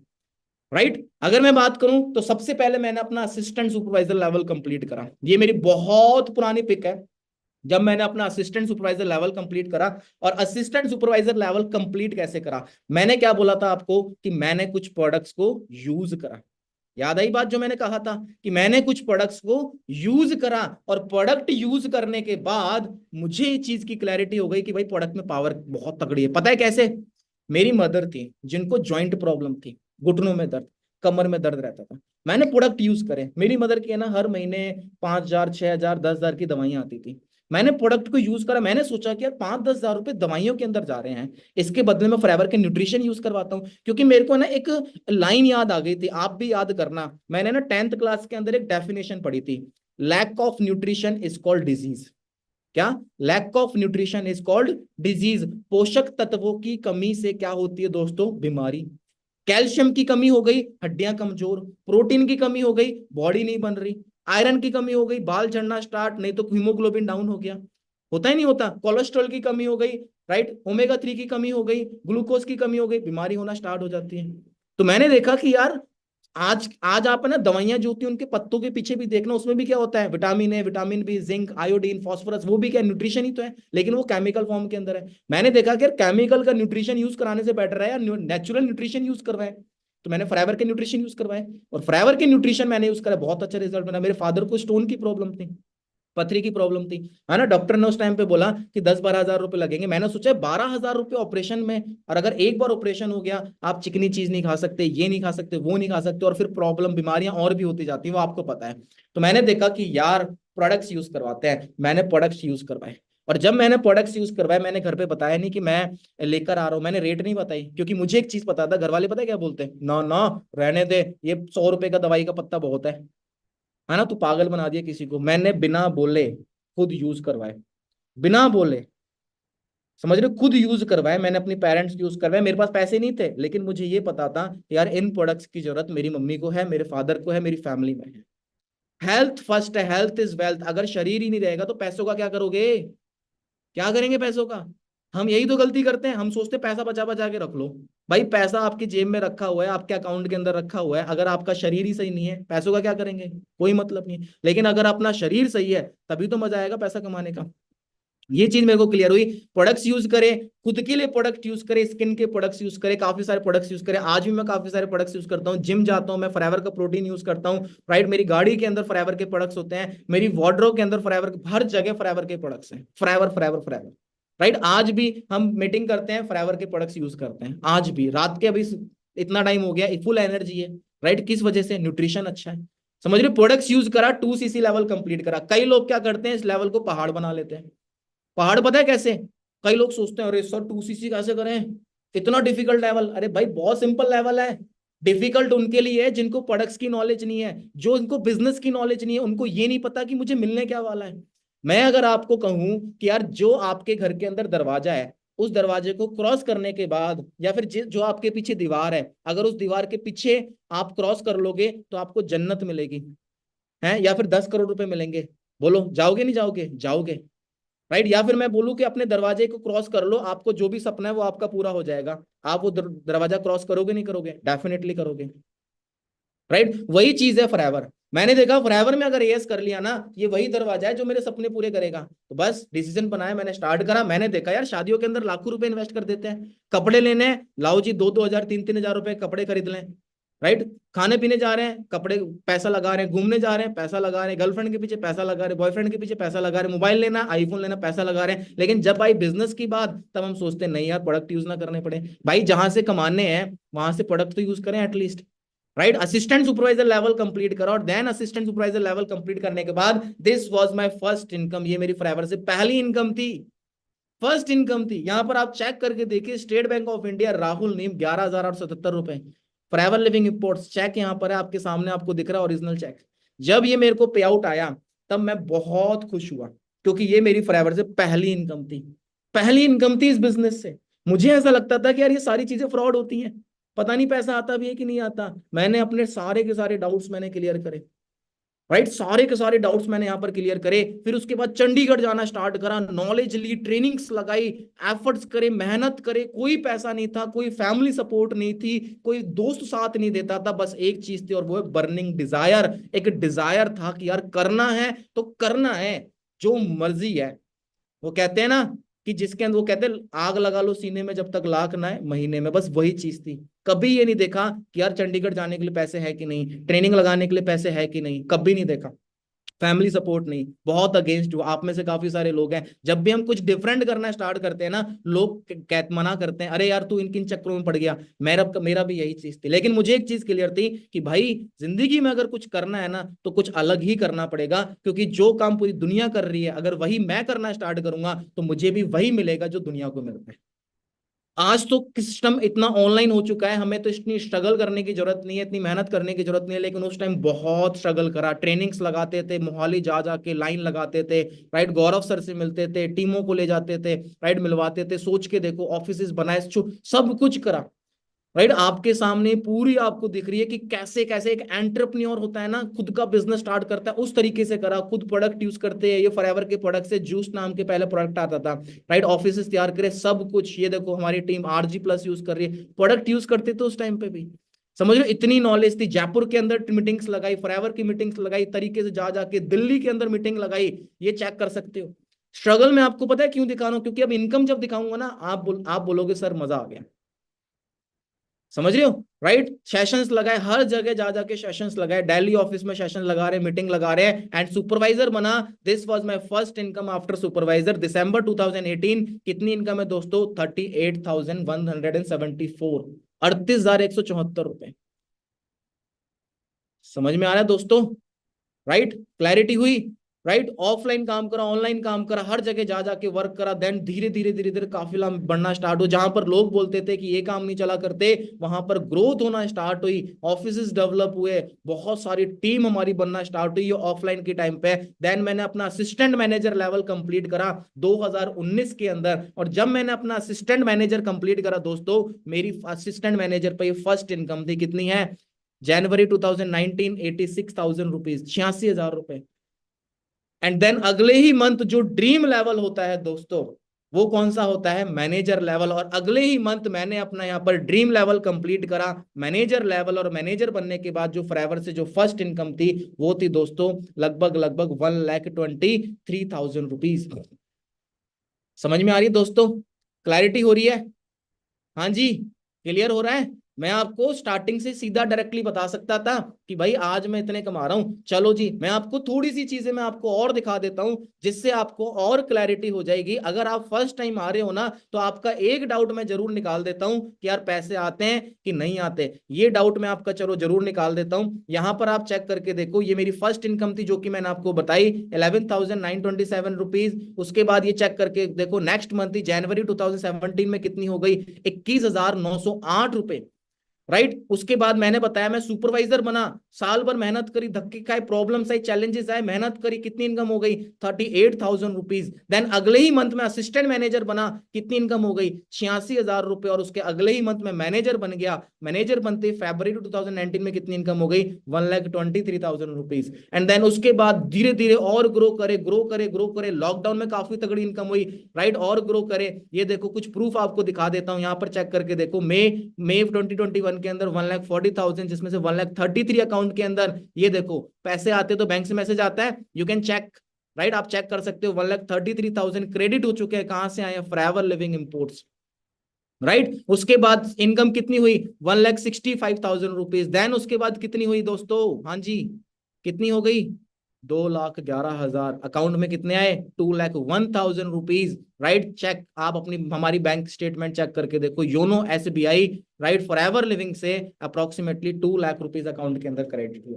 राइट। अगर मैं बात करूं तो सबसे पहले मैंने अपना असिस्टेंट सुपरवाइजर लेवल कंप्लीट करा। ये मेरी बहुत पुरानी पिक है, जब मैंने अपना असिस्टेंट सुपरवाइजर लेवल कंप्लीट करा। और असिस्टेंट सुपरवाइजर लेवल कंप्लीट कैसे करा? मैंने क्या बोला था आपको कि मैंने कुछ प्रोडक्ट्स को यूज करा। याद आई बात जो मैंने कहा था कि मैंने कुछ प्रोडक्ट्स को यूज करा, और प्रोडक्ट यूज करने के बाद मुझे इस चीज की क्लैरिटी हो गई कि भाई प्रोडक्ट में पावर बहुत तगड़ी है। पता है कैसे? मेरी मदर थी जिनको जॉइंट प्रॉब्लम थी, घुटनों में दर्द, कमर में दर्द रहता था। मैंने प्रोडक्ट यूज करे, मेरी मदर की है ना हर महीने 5,000, 6,000, 10,000 की दवाइयां आती थी। मैंने प्रोडक्ट को यूज करा, मैंने सोचा कि यार 5-10 हजार रुपए दवाइयों के अंदर जा रहे हैं, इसके बदले में फॉरएवर के न्यूट्रिशन यूज करवाता हूँ। क्योंकि मेरे को ना एक लाइन याद आ गई थी, आप भी याद करना। मैंने ना 10th क्लास के अंदर एक डेफिनेशन पढ़ी थी, lack of nutrition is called disease. क्या? Lack of nutrition is called disease. पोषक तत्वों की कमी से क्या होती है दोस्तों? बीमारी। कैल्शियम की कमी हो गई, हड्डियां कमजोर। प्रोटीन की कमी हो गई, बॉडी नहीं बन रही। आयरन की कमी हो गई, बाल झड़ना स्टार्ट, नहीं तो हीमोग्लोबिन डाउन हो गया। होता ही नहीं होता? कोलेस्ट्रॉल की कमी हो गई, राइट, ओमेगा 3 की कमी हो गई, ग्लूकोज की कमी हो गई, बीमारी होना स्टार्ट हो जाती है। तो मैंने देखा कि यार आज आज आप है ना दवाइयां जो होती है उनके पत्तों के पीछे भी देखना, उसमें भी क्या होता है? Vitamin A, vitamin B, zinc, iodine, phosphorus, वो भी क्या न्यूट्रिशन ही तो है, लेकिन वो केमिकल फॉर्म के अंदर है। मैंने देखा कि यार केमिकल का न्यूट्रिशन यूज कराने से बेटर है यार नेचुरल न्यूट्रिशन यूज करवाए। तो मैंने फॉरएवर के न्यूट्रिशन यूज करवाए, और फॉरएवर के न्यूट्रिशन मैंने यूज करा, बहुत अच्छा रिजल्ट मिला। मेरे फादर को स्टोन की प्रॉब्लम थी, पथरी की प्रॉब्लम थी, है ना। डॉक्टर ने उस टाइम पे बोला कि 10-12 हजार रुपए लगेंगे। मैंने सोचा 12 हजार रुपए ऑपरेशन में, और अगर एक बार ऑपरेशन हो गया, आप चिकनी चीज नहीं खा सकते, ये नहीं खा सकते, वो नहीं खा सकते, और फिर प्रॉब्लम बीमारियां और भी होती जाती है, वो आपको पता है। तो मैंने देखा कि यार प्रोडक्ट्स यूज करवाते हैं, मैंने प्रोडक्ट्स यूज करवाए। और जब मैंने प्रोडक्ट्स यूज करवाए, मैंने घर पे बताया नहीं कि मैं लेकर आ रहा हूँ, मैंने रेट नहीं बताई, क्योंकि मुझे एक चीज पता था, घर वाले पता है क्या बोलते हैं? ना ना, रहने दे, ये 100 रुपए का दवाई का पत्ता बहुत है ना, तू पागल बना दिया किसी को। मैंने बिना बोले खुद यूज करवाए, बिना बोले, समझ रहे हो? खुद यूज करवाए मैंने, अपनी पेरेंट्स यूज करवाए। मेरे पास पैसे नहीं थे, लेकिन मुझे ये पता था कि यार इन प्रोडक्ट्स की जरूरत मेरी मम्मी को है, मेरे फादर को है, मेरी फैमिली में है। हेल्थ फर्स्ट है, हेल्थ इज वेल्थ। अगर शरीर ही नहीं रहेगा तो पैसों का क्या करोगे? क्या करेंगे पैसों का? हम यही तो गलती करते हैं, हम सोचते हैं पैसा बचा बचा के रख लो। भाई पैसा आपकी जेब में रखा हुआ है, आपके अकाउंट के अंदर रखा हुआ है, अगर आपका शरीर ही सही नहीं है, पैसों का क्या करेंगे? कोई मतलब नहीं। लेकिन अगर अपना शरीर सही है, तभी तो मजा आएगा पैसा कमाने का। ये चीज मेरे को क्लियर हुई। प्रोडक्ट्स यूज करें, खुद के लिए प्रोडक्ट यूज करें, स्किन के प्रोडक्ट्स यूज करें, काफी सारे प्रोडक्ट्स यूज करें। आज भी मैं काफी सारे प्रोडक्ट्स यूज करता हूँ, जिम जाता हूँ मैं, फॉरएवर का प्रोटीन यूज करता हूँ, राइट। मेरी गाड़ी के अंदर फॉरएवर के प्रोडक्ट्स होते हैं, मेरी वार्डरोब के अंदर फॉरएवर, हर जगह फॉरएवर के प्रोडक्ट्स हैं, फॉरएवर फॉरएवर फॉरएवर, राइट। आज भी हम मीटिंग करते हैं, फॉरएवर के प्रोडक्ट्स यूज करते हैं, आज भी रात के, अभी इतना टाइम हो गया, फुल एनर्जी है, राइट। किस वजह से? न्यूट्रिशन अच्छा है, समझ रहे? प्रोडक्ट्स यूज करा, 2cc लेवल कंप्लीट करा। कई लोग क्या करते हैं, इस लेवल को पहाड़ बना लेते हैं। पहाड़ पता है कैसे? कई लोग सोचते हैं अरे सर 2cc कैसे करें, इतना डिफिकल्ट लेवल। अरे भाई बहुत सिंपल लेवल है। डिफिकल्ट उनके लिए है जिनको प्रोडक्ट्स की नॉलेज नहीं है, जो इनको बिजनेस की नॉलेज नहीं है, उनको ये नहीं पता कि मुझे मिलने क्या वाला है। मैं अगर आपको कहूं कि यार जो आपके घर के अंदर दरवाजा है, उस दरवाजे को क्रॉस करने के बाद, या फिर जो आपके पीछे दीवार है, अगर उस दीवार के पीछे आप क्रॉस कर लोगे तो आपको जन्नत मिलेगी, है, या फिर 10 करोड़ रुपए मिलेंगे। बोलो जाओगे नहीं जाओगे? जाओगे, राइट। या फिर मैं बोलूं कि अपने दरवाजे को क्रॉस कर लो, आपको जो भी सपना है वो आपका पूरा हो जाएगा। आप वो दरवाजा क्रॉस करोगे नहीं करोगे? डेफिनेटली करोगे, राइट। वही चीज है फॉरएवर। मैंने देखा फॉरएवर में अगर एएस कर लिया ना, ये वही दरवाजा है जो मेरे सपने पूरे करेगा। तो बस डिसीजन बनाया, मैंने स्टार्ट करा। मैंने देखा यार शादियों के अंदर लाखों रुपए इन्वेस्ट कर देते हैं। कपड़े लेने हैं, लाओ जी 2-2 हजार 3-3 हजार रुपए कपड़े खरीद लें। राइट। खाने पीने जा रहे हैं, कपड़े पैसा लगा रहे हैं। घूमने जा रहे हैं, पैसा लगा रहे हैं। गर्लफ्रेंड के पीछे पैसा लगा रहे हैं, बॉयफ्रेंड के पीछे पैसा लगा रहे हैं। मोबाइल लेना, आईफोन लेना, पैसा लगा रहे हैं। लेकिन जब आई बिजनेस की बात, तब हम सोचते हैं नहीं यार प्रोडक्ट यूज ना करने पड़े। भाई जहां से कमाने हैं वहां से प्रोडक्ट तो यूज करें at least. Right. Assistant supervisor level complete करा, और then assistant supervisor level complete करने के बाद this was my first income. ये मेरी फॉरएवर से पहली इनकम थी, फर्स्ट इनकम थी। यहां पर आप चेक करके देखिए, State Bank of India Rahul नीम 11,877 रुपए। फॉरएवर लिविंग इंपोर्ट्स चेक यहां पर है आपके सामने, आपको दिख रहा है ओरिजिनल चेक। जब ये मेरे को पे आउट आया तब मैं बहुत खुश हुआ, क्योंकि ये मेरी फॉरएवर से पहली इनकम थी। पहली इनकम थी इस बिजनेस से। मुझे ऐसा लगता था कि यार ये सारी चीजें फ्रॉड होती हैं, पता नहीं पैसा आता भी है कि नहीं आता। मैंने अपने सारे के सारे डाउट्स मैंने क्लियर करे। राइट। सारे के सारे डाउट्स मैंने यहाँ पर क्लियर करे। फिर उसके बाद चंडीगढ़ जाना स्टार्ट करा, नॉलेज ली, ट्रेनिंग्स लगाई, एफर्ट्स करे, मेहनत करे। कोई पैसा नहीं था, कोई फैमिली सपोर्ट नहीं थी, कोई दोस्त साथ नहीं देता था। बस एक चीज थी और वो है बर्निंग डिजायर। एक डिजायर था कि यार करना है तो करना है, जो मर्जी है। वो कहते हैं ना कि जिसके अंदर, वो कहते हैं आग लगा लो सीने में जब तक लाख ना है महीने में। बस वही चीज थी। कभी ये नहीं देखा कि यार चंडीगढ़ जाने के लिए पैसे है कि नहीं, ट्रेनिंग लगाने के लिए पैसे है कि नहीं, कभी नहीं देखा। फैमिली सपोर्ट नहीं, बहुत अगेंस्ट हुआ। आप में से काफी सारे लोग हैं, जब भी हम कुछ डिफरेंट करना स्टार्ट करते हैं ना, लोग मना करते हैं, अरे यार तू इन किन चक्करों में पड़ गया। मेरा भी यही चीज थी। लेकिन मुझे एक चीज क्लियर थी कि भाई जिंदगी में अगर कुछ करना है ना तो कुछ अलग ही करना पड़ेगा, क्योंकि जो काम पूरी दुनिया कर रही है अगर वही मैं करना स्टार्ट करूंगा तो मुझे भी वही मिलेगा जो दुनिया को मिलता है। आज तो सिस्टम इतना ऑनलाइन हो चुका है, हमें तो इतनी स्ट्रगल करने की जरूरत नहीं है, इतनी मेहनत करने की जरूरत नहीं है। लेकिन उस टाइम बहुत स्ट्रगल करा, ट्रेनिंग्स लगाते थे, मोहाली जा जाके लाइन लगाते थे। राइट। गौरव सर से मिलते थे, टीमों को ले जाते थे, राइट, मिलवाते थे। सोच के देखो, ऑफिस बनाए, सब कुछ करा। राइट। आपके सामने पूरी आपको दिख रही है कि कैसे कैसे एक एंटरप्रेन्योर होता है ना, खुद का बिजनेस स्टार्ट करता है, उस तरीके से करा। खुद प्रोडक्ट यूज करते हैं, ये फॉरएवर के प्रोडक्ट से जूस नाम के पहले प्रोडक्ट आता था। राइट। ऑफिस तैयार करे, सब कुछ। ये देखो हमारी टीम RG+ यूज कर रही है, प्रोडक्ट यूज करते थे उस टाइम पे भी। समझ लो इतनी नॉलेज थी। जयपुर के अंदर मीटिंग्स लगाई, फॉरएवर की मीटिंग्स लगाई, तरीके से जा जाके दिल्ली के अंदर मीटिंग लगाई। ये चेक कर सकते हो। स्ट्रगल में आपको पता है क्यों दिखा रहा हूं, क्योंकि अब इनकम जब दिखाऊंगा ना, आप बोलोगे सर मजा आ गया। समझ रहे हो। राइट। सेशंस लगाए, हर जगह जा जाके सेशंस लगाए, दिल्ली ऑफिस में सेशन लगा रहे हैं, मीटिंग लगा रहे हैं, एंड सुपरवाइजर बना। This was my first income after supervisor, December 2018। कितनी इनकम है दोस्तों? 38,174, 38,174 रुपए। समझ में आ रहा है दोस्तों? राइट। क्लैरिटी हुई। राइट। ऑफलाइन काम करा, ऑनलाइन काम करा, हर जगह जा जाके वर्क करा। देन धीरे धीरे धीरे धीरे काफिला बढ़ना स्टार्ट हो। जहां पर लोग बोलते थे कि ये काम नहीं चला करते, वहां पर ग्रोथ होना स्टार्ट हुई, ऑफिस डेवलप हुए, बहुत सारी टीम हमारी बनना स्टार्ट हुई ऑफलाइन के टाइम पे। देन मैंने अपना असिस्टेंट मैनेजर लेवल कंप्लीट करा 2019 के अंदर। और जब मैंने अपना असिस्टेंट मैनेजर कंप्लीट करा दोस्तों, मेरी असिस्टेंट मैनेजर पे फर्स्ट इनकम थी। कितनी है? जनवरी 2019, 86,000 रुपीज, 86,000 रुपए। एंड देन अगले ही मंथ जो ड्रीम लेवल होता है दोस्तों, वो कौन सा होता है? Manager level. और अगले ही मंथ मैंने अपना यहाँ पर ड्रीम लेवल कंप्लीट करा, मैनेजर लेवल। और मैनेजर बनने के बाद जो फॉरएवर से जो फर्स्ट इनकम थी, वो थी दोस्तों लगभग लगभग 1,23,000 रुपीज। समझ में आ रही है दोस्तों? क्लैरिटी हो रही है? हाँ जी, क्लियर हो रहा है? मैं आपको स्टार्टिंग से सीधा डायरेक्टली बता सकता था कि भाई आज मैं इतने कमा रहा हूं। चलो जी, मैं आपको थोड़ी सी चीजें मैं आपको और दिखा देता हूं, जिससे आपको और क्लैरिटी हो जाएगी। अगर आप फर्स्ट टाइम आ रहे हो ना, तो आपका एक डाउट मैं जरूर निकाल देता हूं कि यार पैसे आते हैं कि नहीं आते। ये डाउट मैं आपका चलो जरूर निकाल देता हूं। यहां पर आप चेक करके देखो, ये मेरी फर्स्ट इनकम थी जो कि मैंने आपको बताई, 11,927 रुपीज। उसके बाद ये चेक करके देखो, नेक्स्ट मंथ ही जनवरी 2017 में कितनी हो गई? 21,908 रुपए। राइट। उसके बाद मैंने बताया मैं सुपरवाइजर बना, साल भर मेहनत करी, धक्के खाए, प्रॉब्लम्स आई, चैलेंजेस आए, मेहनत करी, कितनी इनकम हो गई? 38,000 रुपीज। देन अगले ही मंथ में असिस्टेंट मैनेजर बना, कितनी इनकम हो गई? 86,000 रुपए। और उसके अगले ही मंथ में मैनेजर बन गया। मैनेजर बनते फरवरी 2019 में कितनी इनकम हो गई? 1,23,000 रुपीज। एंड देन उसके बाद धीरे धीरे और ग्रो करे, ग्रो करे, ग्रो करे। लॉकडाउन में काफी तगड़ी इनकम हुई। राइट। और ग्रो करे। ये देखो कुछ प्रूफ आपको दिखा देता हूं, यहां पर चेक करके देखो। मई 2021 वन के अंदर 1,40,000, जिसमें से 1,33 अकाउंट के अंदर ये देखो पैसे आते, तो बैंक से मैसेज आता है, यू कैन चेक, राइट, आप चेक कर सकते हो 1,33,000 क्रेडिट हो चुके हैं। कहां से आए? Forever living imports, right. उसके बाद इनकम कितनी हुई? 1,65,000 रुपीज। देन उसके बाद कितनी हुई दोस्तों? हाँ जी, कितनी हो गई? 2,11,000। अकाउंट में कितने आए? 2,01,000 रुपीज, राइट। चेक, आप अपनी हमारी बैंक स्टेटमेंट चेक करके देखो, YONO SBI, right, forever living से अप्रोक्सीमेटली 2 लाख रुपीज अकाउंट के अंदर क्रेडिट हुए,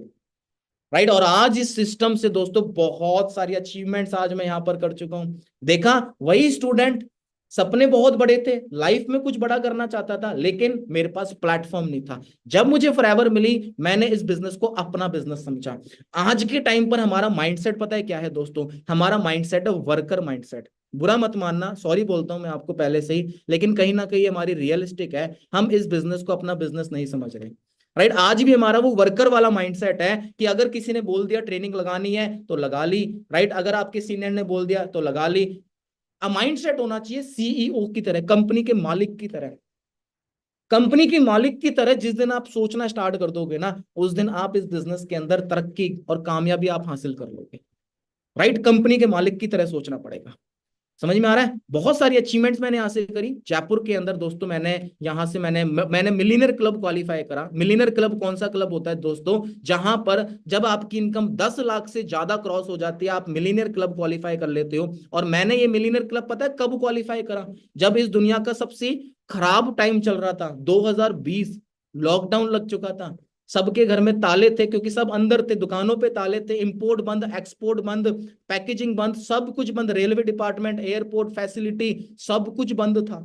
राइट। और आज इस सिस्टम से दोस्तों बहुत सारी अचीवमेंट्स आज मैं यहां पर कर चुका हूं। देखा, वही स्टूडेंट, सपने बहुत बड़े थे, लाइफ में कुछ बड़ा करना चाहता था, लेकिन मेरे पास प्लेटफॉर्म नहीं था। जब मुझे फॉरएवर मिली, मैंने इस बिजनेस को अपना बिजनेस समझा। आज के टाइम पर हमारा माइंडसेट पता है क्या है दोस्तों? हमारा माइंडसेट है वर्कर माइंडसेट। बुरा मत मानना, सॉरी बोलता हूं मैं आपको पहले से ही, लेकिन कहीं ना कहीं हमारी रियलिस्टिक है। हम इस बिजनेस को अपना बिजनेस नहीं समझ रहे, राइट। आज भी हमारा वो वर्कर वाला माइंडसेट है कि अगर किसी ने बोल दिया ट्रेनिंग लगानी है तो लगा ली, राइट। अगर आपके सीनियर ने बोल दिया तो लगा ली। माइंडसेट होना चाहिए सीईओ की तरह, कंपनी के मालिक की तरह। कंपनी के मालिक की तरह जिस दिन आप सोचना स्टार्ट कर दोगे ना, उस दिन आप इस बिजनेस के अंदर तरक्की और कामयाबी आप हासिल कर लोगे, राइट। कंपनी के मालिक की तरह सोचना पड़ेगा। समझ में आ रहा है? बहुत सारी अचीवमेंट्स मैंने यहाँ से करी जयपुर के अंदर दोस्तों। मैंने यहाँ से मैंने मिलीनियर क्लब क्वालिफाई करा। मिलीनियर क्लब कौन सा क्लब होता है दोस्तों? जहां पर जब आपकी इनकम 10 लाख से ज्यादा क्रॉस हो जाती है, आप मिलीनियर क्लब क्वालिफाई कर लेते हो। और मैंने ये मिलीनियर क्लब पता है कब क्वालिफाई करा? जब इस दुनिया का सबसे खराब टाइम चल रहा था, 2020, लॉकडाउन लग चुका था, सबके घर में ताले थे क्योंकि सब अंदर थे, दुकानों पे ताले थे, इंपोर्ट बंद, एक्सपोर्ट बंद, पैकेजिंग बंद, सब कुछ बंद, रेलवे डिपार्टमेंट, एयरपोर्ट फैसिलिटी, सब कुछ बंद था।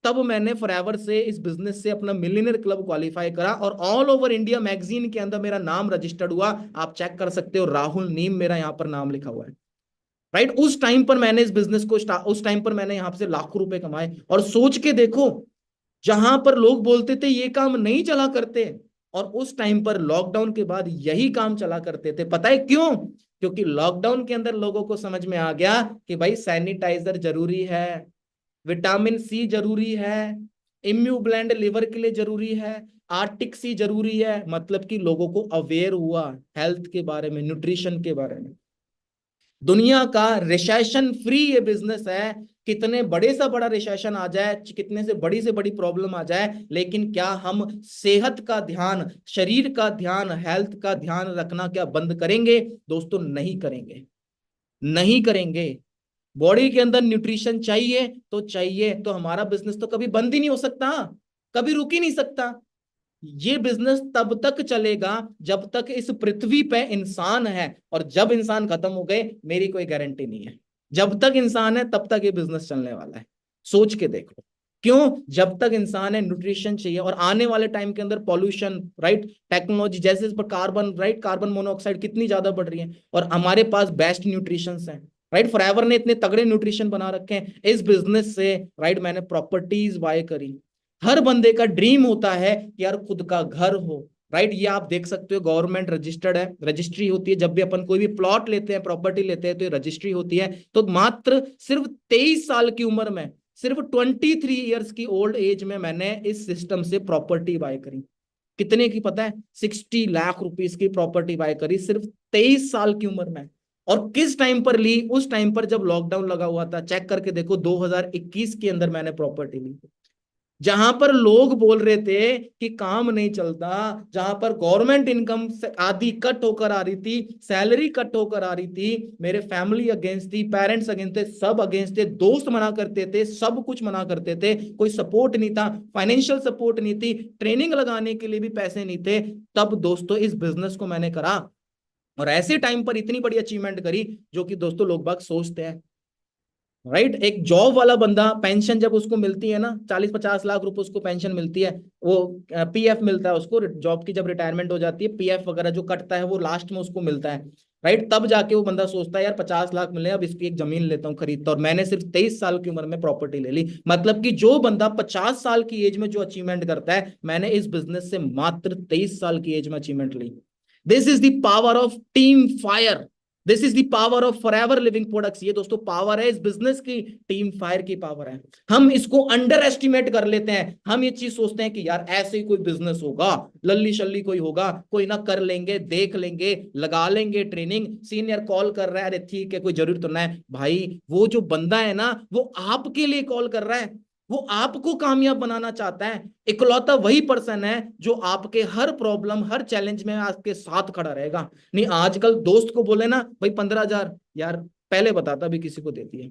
तब मैंने फॉरएवर से, इस बिजनेस से अपना मिलियनर क्लब क्वालिफाई करा और ऑल ओवर इंडिया मैगजीन के अंदर मेरा नाम रजिस्टर्ड हुआ। आप चेक कर सकते हो, राहुल नीम मेरा यहाँ पर नाम लिखा हुआ है, राइट। उस टाइम पर मैंने इस बिजनेस को उस टाइम पर मैंने यहाँ से लाखों रुपए कमाए। और सोच के देखो, जहां पर लोग बोलते थे ये काम नहीं चला करते, और उस टाइम पर लॉकडाउन के बाद यही काम चला करते थे। पता है क्यों? क्योंकि लॉकडाउन के अंदर लोगों को समझ में आ गया कि भाई सैनिटाइजर जरूरी है, विटामिन सी जरूरी है, इम्यू ब्लेंड लिवर के लिए जरूरी है, आर्टिक सी जरूरी है। मतलब कि लोगों को अवेयर हुआ हेल्थ के बारे में, न्यूट्रिशन के बारे में। दुनिया का रिसेशन फ्री ये बिजनेस है। कितने बड़े सा बड़ा रिसेशन आ जाए, कितने से बड़ी प्रॉब्लम आ जाए, लेकिन क्या हम सेहत का ध्यान, शरीर का ध्यान, हेल्थ का ध्यान रखना क्या बंद करेंगे? दोस्तों नहीं करेंगे, नहीं करेंगे। बॉडी के अंदर न्यूट्रिशन चाहिए तो चाहिए, तो हमारा बिजनेस तो कभी बंद ही नहीं हो सकता, कभी रुक ही नहीं सकता। ये बिजनेस तब तक चलेगा जब तक इस पृथ्वी पे इंसान है, और जब इंसान खत्म हो गए मेरी कोई गारंटी नहीं है। जब तक इंसान है तब तक ये बिजनेस चलने वाला है। सोच के देख लो, क्यों? जब तक इंसान है न्यूट्रिशन चाहिए। और आने वाले टाइम के अंदर पॉल्यूशन, राइट, टेक्नोलॉजी जैसे इस पर कार्बन, राइट, कार्बन मोनोऑक्साइड कितनी ज्यादा बढ़ रही है, और हमारे पास बेस्ट न्यूट्रिशन है, राइट। फॉरएवर ने इतने तगड़े न्यूट्रिशन बना रखे हैं इस बिजनेस से, राइट। मैंने प्रॉपर्टीज बाय करी। हर बंदे का ड्रीम होता है कि यार खुद का घर हो, राइट। ये आप देख सकते हो, गवर्नमेंट रजिस्टर्ड है, रजिस्ट्री होती है। जब भी अपन कोई भी प्लॉट लेते हैं, प्रॉपर्टी लेते हैं, तो ये रजिस्ट्री होती है। तो मात्र सिर्फ 23 साल की उम्र में, सिर्फ 23 ईयर्स की ओल्ड एज में मैंने इस सिस्टम से प्रॉपर्टी बाय करी। कितने की पता है? 60 लाख रुपीज की प्रॉपर्टी बाय करी सिर्फ 23 साल की उम्र में। और किस टाइम पर ली? उस टाइम पर जब लॉकडाउन लगा हुआ था। चेक करके देखो, 2021 के अंदर मैंने प्रॉपर्टी ली, जहां पर लोग बोल रहे थे कि काम नहीं चलता, जहां पर गवर्नमेंट इनकम आधी कट होकर आ रही थी, सैलरी कट होकर आ रही थी, मेरे फैमिली अगेंस्ट थी, पेरेंट्स अगेंस्ट थे, सब अगेंस्ट थे, दोस्त मना करते थे, सब कुछ मना करते थे, कोई सपोर्ट नहीं था, फाइनेंशियल सपोर्ट नहीं थी, ट्रेनिंग लगाने के लिए भी पैसे नहीं थे। तब दोस्तों इस बिजनेस को मैंने करा, और ऐसे टाइम पर इतनी बड़ी अचीवमेंट करी जो कि दोस्तों लोग बाग सोचते हैं, राइट। एक जॉब वाला बंदा, पेंशन जब उसको मिलती है ना, 40-50 लाख रुपए उसको पेंशन मिलती है, वो पीएफ मिलता है उसको, जॉब की जब रिटायरमेंट हो जाती है, पीएफ वगैरह जो कटता है वो लास्ट में उसको मिलता है, राइट। तब जाके वो बंदा सोचता है यार 50 लाख मिले, अब इसकी एक जमीन लेता हूँ खरीदता। और मैंने सिर्फ 23 साल की उम्र में प्रॉपर्टी ले ली। मतलब कि जो बंदा 50 साल की एज में जो अचीवमेंट करता है, मैंने इस बिजनेस से मात्र 23 साल की एज में अचीवमेंट ली। This is the power of team fire. This is the power of Forever living products. ये दोस्तों पावर है इस बिजनेस की, टीम फायर की पावर है। हम इसको अंडर एस्टिमेट कर लेते हैं। हम ये चीज सोचते हैं कि यार ऐसे ही कोई बिजनेस होगा, लल्ली शल्ली कोई होगा, कोई ना कर लेंगे, देख लेंगे, लगा लेंगे ट्रेनिंग, सीनियर कॉल कर रहा है, अरे ठीक है कोई जरूरत तो ना है। भाई वो जो बंदा है ना, वो आपके लिए कॉल कर रहा है, वो आपको कामयाब बनाना चाहता है। इकलौता वही पर्सन है जो आपके हर प्रॉब्लम, हर चैलेंज में आपके साथ खड़ा रहेगा। नहीं आजकल दोस्त को बोले ना भाई 15,000, यार पहले बताता भी किसी को देती है।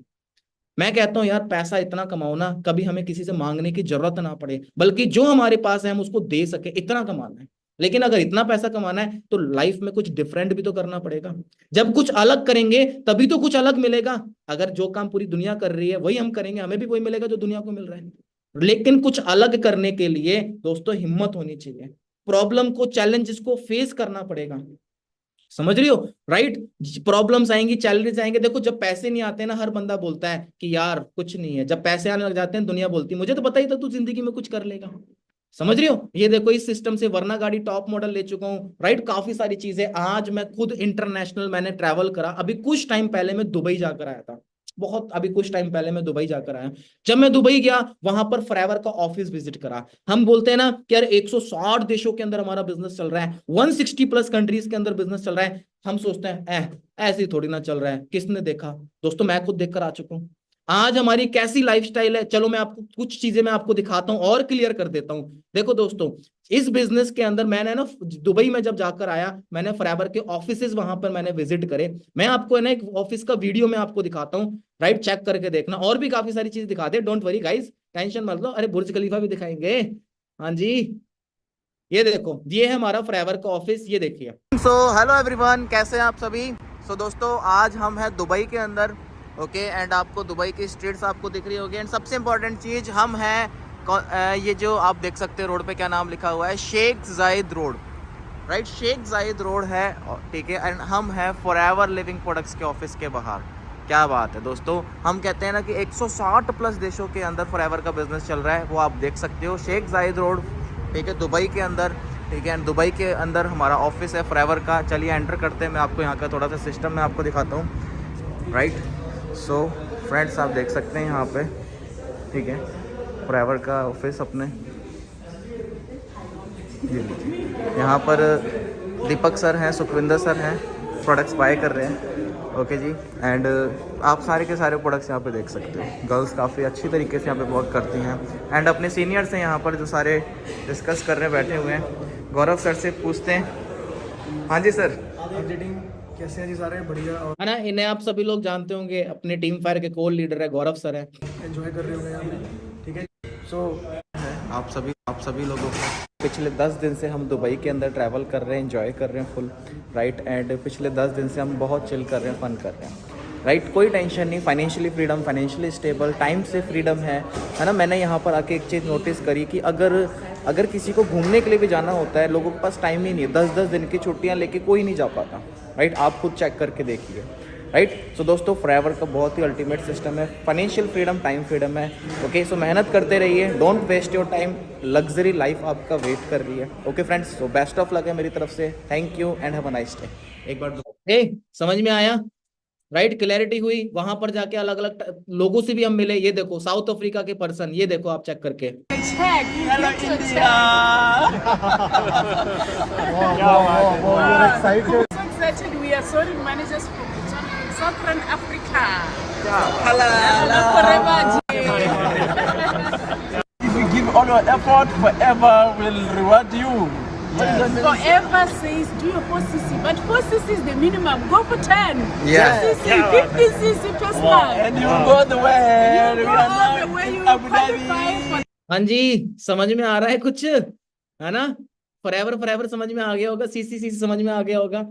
मैं कहता हूं यार पैसा इतना कमाओ ना, कभी हमें किसी से मांगने की जरूरत ना पड़े, बल्कि जो हमारे पास है हम उसको दे सके, इतना कमाना है। लेकिन अगर इतना पैसा कमाना है तो लाइफ में कुछ डिफरेंट भी तो करना पड़ेगा। जब कुछ अलग करेंगे तभी तो कुछ अलग मिलेगा। अगर जो काम पूरी दुनिया कर रही है वही हम करेंगे, हमें भी वही मिलेगा जो दुनिया को मिल रहा है। लेकिन कुछ अलग करने के लिए दोस्तों हिम्मत होनी चाहिए, प्रॉब्लम को, चैलेंजेस को फेस करना पड़ेगा। समझ रही हो? राइट। प्रॉब्लम्स आएंगी, चैलेंजेस आएंगे। देखो जब पैसे नहीं आते ना, हर बंदा बोलता है कि यार कुछ नहीं है। जब पैसे आने लग जाते हैं दुनिया बोलती है मुझे तो पता ही था तू जिंदगी में कुछ कर लेगा। समझ रही हो? ये देखो इस सिस्टम से वरना गाड़ी टॉप मॉडल ले चुका हूँ, राइट। काफी सारी चीजें, आज मैं खुद इंटरनेशनल मैंने ट्रैवल करा। अभी कुछ टाइम पहले मैं दुबई जाकर आया था, बहुत अभी कुछ टाइम पहले मैं दुबई जाकर आया। जब मैं दुबई गया वहां पर फॉरएवर का ऑफिस विजिट करा। हम बोलते हैं ना कि यार 160 देशों के अंदर हमारा बिजनेस चल रहा है, 160 प्लस कंट्रीज के अंदर बिजनेस चल रहा है। हम सोचते हैं ऐसे ही थोड़ी ना चल रहा है, किसने देखा। दोस्तों मैं खुद देखकर आ चुका हूँ आज हमारी कैसी लाइफस्टाइल है। चलो मैं आपको कुछ चीजें मैं आपको दिखाता हूं और क्लियर कर देता हूं। देखो दोस्तों इस बिजनेस के अंदर मैंने ना दुबई में जब जाकर आया, मैंने फॉरएवर के ऑफिसेज वहां पर मैंने विजिट करे। मैं आपको है ना एक ऑफिस का वीडियो में आपको दिखाता हूँ, राइट। चेक करके देखना, और भी काफी सारी चीज दिखाते हैं, डोंट वरी गाइस, टेंशन मत लो। अरे बुर्ज खलीफा भी दिखाएंगे। हाँ जी, ये देखो ये है हमारा फॉरएवर का ऑफिस, ये देखिए। सो हेलो एवरीवन, कैसे हैं आप सभी। दोस्तों आज हम हैं दुबई के अंदर, ओके। एंड आपको दुबई की स्ट्रीट्स आपको दिख रही होगी। एंड सबसे इंपॉर्टेंट चीज़, हम हैं ये जो आप देख सकते हैं रोड पे क्या नाम लिखा हुआ है, शेख जायद रोड, राइट। शेख जायद रोड है, ठीक है। एंड हम हैं फॉरएवर लिविंग प्रोडक्ट्स के ऑफिस के बाहर। क्या बात है दोस्तों, हम कहते हैं ना कि 160 प्लस देशों के अंदर फॉरएवर का बिजनेस चल रहा है, वो आप देख सकते हो। शेख जायद रोड, ठीक है, दुबई के अंदर, ठीक है। एंड दुबई के अंदर हमारा ऑफिस है फॉरएवर का। चलिए एंटर करते हैं, मैं आपको यहाँ का थोड़ा सा सिस्टम मैं आपको दिखाता हूँ, राइट। सो फ्रेंड्स आप देख सकते हैं यहाँ पे, ठीक है, फॉरएवर का ऑफिस अपने। जी यहाँ पर दीपक सर हैं, सुखविंदर सर हैं, प्रोडक्ट्स बाय कर रहे हैं, ओके जी। एंड आप सारे के सारे प्रोडक्ट्स यहाँ पे देख सकते हो। गर्ल्स काफ़ी अच्छी तरीके से यहाँ पे वर्क करती हैं। एंड अपने सीनियर्स हैं यहाँ पर जो सारे डिस्कस कर रहे हैं, बैठे हुए हैं। गौरव सर से पूछते हैं। हाँ जी सर, कैसे हैं जी? सारे बढ़िया और है ना। इन्हें आप सभी लोग जानते होंगे, अपने टीम फायर के कोर लीडर है, गौरव सर है। एंजॉय कर रहे होंगे यहाँ पे, ठीक है। सो आप सभी लोगों को पिछले 10 दिन से हम दुबई के अंदर ट्रैवल कर रहे हैं, एंजॉय कर रहे हैं फुल, राइट। एंड पिछले 10 दिन से हम बहुत चिल कर रहे हैं, फन कर रहे हैं, राइट। कोई टेंशन नहीं, financially freedom, financially stable, time से फ्रीडम है ना। मैंने यहाँ पर आके एक चीज़ नोटिस करी कि अगर किसी को घूमने के लिए भी जाना होता है, लोगों के पास टाइम ही नहीं है। 10-10 दिन की छुट्टियाँ लेके कोई नहीं जा पाता, राइट। आप खुद चेक करके देखिए, राइट। सो दोस्तों फॉरएवर का बहुत ही अल्टीमेट सिस्टम है, फाइनेंशियल फ्रीडम, टाइम फ्रीडम है, ओके। सो मेहनत करते रहिए, don't waste your time, luxury life आपका वेट कर रही है, okay friends. So best of luck है मेरी तरफ से, thank you and have a nice day. एक बार समझ में आया, राइट। क्लैरिटी हुई। वहां पर जाके अलग अलग लोगों से भी हम मिले। ये देखो साउथ अफ्रीका के पर्सन, ये देखो आप चेक करके। Hello, India. you're excited. So excited. We are sorry managers from Southern Africa. Halala. Forever. If you give all your effort, forever will reward you. Forever says do your 4cc, but 4cc is the minimum. Go for 10. Yeah. 4cc, 50cc personal. And you go the way. You We go are all the now way. You in Abu qualify Dhabi. for हाँ जी, समझ में आ रहा है कुछ, है ना। Forever forever समझ में आ गया होगा, सीसी समझ में आ गया होगा,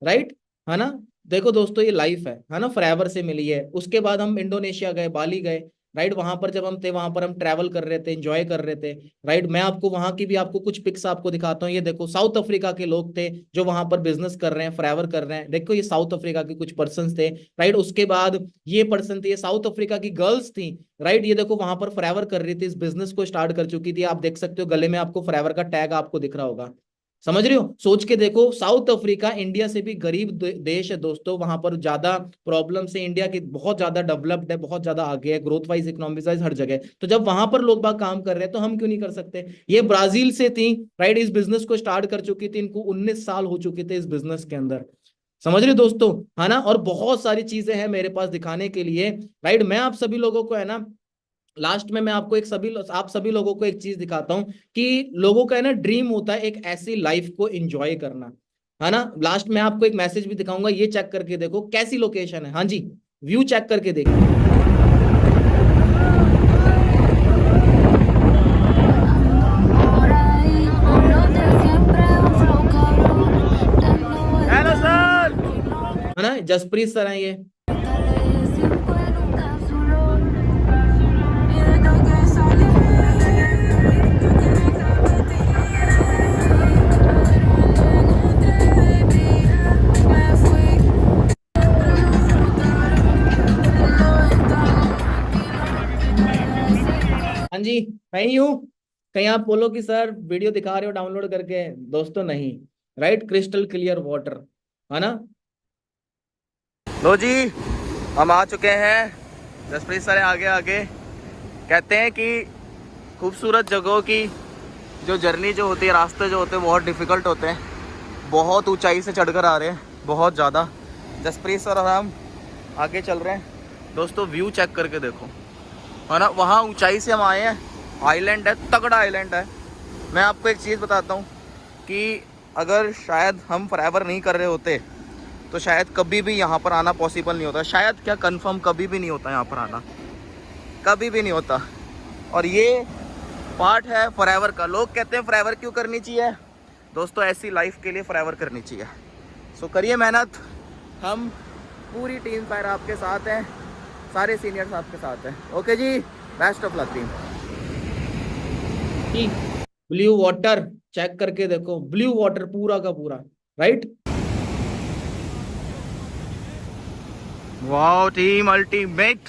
राइट, है ना। देखो दोस्तों ये लाइफ है ना, फॉरएवर से मिली है। उसके बाद हम इंडोनेशिया गए, बाली गए, राइट। वहां पर जब हम थे वहां पर हम ट्रैवल कर रहे थे, एंजॉय कर रहे थे, राइट। मैं आपको वहां की भी आपको कुछ पिक्स आपको दिखाता हूँ। ये देखो साउथ अफ्रीका के लोग थे जो वहां पर बिजनेस कर रहे हैं, फॉरएवर कर रहे हैं। देखो ये साउथ अफ्रीका के कुछ पर्सन थे, राइट। उसके बाद ये पर्सन थे, ये साउथ अफ्रीका की गर्ल्स थी, राइट। ये देखो वहां पर फॉरएवर कर रही थी, इस बिजनेस को स्टार्ट कर चुकी थी। आप देख सकते हो गले में आपको फॉरएवर का टैग आपको दिख रहा होगा, समझ रहे हो? सोच के देखो, साउथ अफ्रीका इंडिया से भी गरीब देश है दोस्तों, वहां पर ज्यादा प्रॉब्लम से इंडिया की बहुत ज्यादा डेवलप्ड है, बहुत ज्यादा आगे है ग्रोथ वाइज, इकोनॉमिक वाइज, हर जगह। तो जब वहां पर लोग बाग काम कर रहे हैं तो हम क्यों नहीं कर सकते? ये ब्राजील से थी, राइट, इस बिजनेस को स्टार्ट कर चुकी थी, इनको 19 साल हो चुके थे इस बिजनेस के अंदर। समझ रहे दोस्तों, है ना? और बहुत सारी चीजें हैं मेरे पास दिखाने के लिए, राइट। मैं आप सभी लोगों को, है ना, लास्ट में मैं आपको आप सभी लोगों को एक चीज दिखाता हूं कि लोगों का, है ना, ड्रीम होता है एक ऐसी लाइफ को एंजॉय करना, है ना। लास्ट में आपको एक मैसेज भी दिखाऊंगा, ये चेक करके देखो कैसी लोकेशन है। हाँ जी, व्यू चेक करके देखो। Hello sir. है ना, जसप्रीत सर है ये। हाँ जी, मैं ही हूँ। कहीं आप बोलो कि सर वीडियो दिखा रहे हो डाउनलोड करके, दोस्तों नहीं, राइट, क्रिस्टल क्लियर वाटर, है ना। लो जी, हम आ चुके हैं। जसप्रीत सर आगे आगे कहते हैं कि खूबसूरत जगहों की जो जर्नी जो होती है, रास्ते जो होते हैं बहुत डिफ़िकल्ट होते हैं, बहुत ऊंचाई से चढ़कर आ रहे हैं, बहुत ज़्यादा। जसप्रीत सर और हम आगे चल रहे हैं दोस्तों। व्यू चेक करके देखो, है ना, वहाँ ऊंचाई से हम आए हैं। आइलैंड है, तगड़ा आइलैंड है। मैं आपको एक चीज़ बताता हूँ कि अगर शायद हम फॉरएवर नहीं कर रहे होते तो शायद कभी भी यहाँ पर आना पॉसिबल नहीं होता। शायद क्या, कंफर्म कभी भी नहीं होता यहाँ पर आना, कभी भी नहीं होता। और ये पार्ट है फॉरएवर का। लोग कहते हैं फॉरएवर क्यों करनी चाहिए दोस्तों? ऐसी लाइफ के लिए फॉरएवर करनी चाहिए। सो करिए मेहनत, हम पूरी टीम फायर आपके साथ हैं, सारे सीनियर्स आपके साथ हैं। ओके जी, best of luck team. Blue water check करके देखो, ब्लू वाटर पूरा का पूरा, राइट। Wow team ultimate.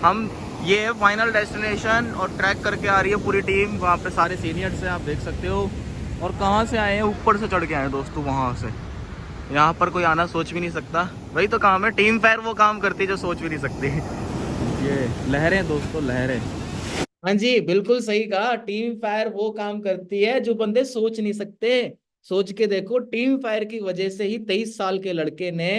हम, ये है फाइनल डेस्टिनेशन और ट्रैक करके आ रही है पूरी टीम। वहाँ पे सारे सीनियर्स हैं, आप देख सकते हो। और कहाँ से आए हैं? ऊपर से चढ़ के आए हैं दोस्तों, वहाँ से। यहाँ पर कोई आना सोच भी नहीं सकता। वही तो काम है, टीम फायर वो काम करती है जो सोच भी नहीं सकती। ये लहरें दोस्तों, लहरें। हाँ जी, बिल्कुल सही कहा, टीम फायर वो काम करती है जो बंदे सोच नहीं सकते। सोच के देखो, टीम फायर की वजह से ही 23 साल के लड़के ने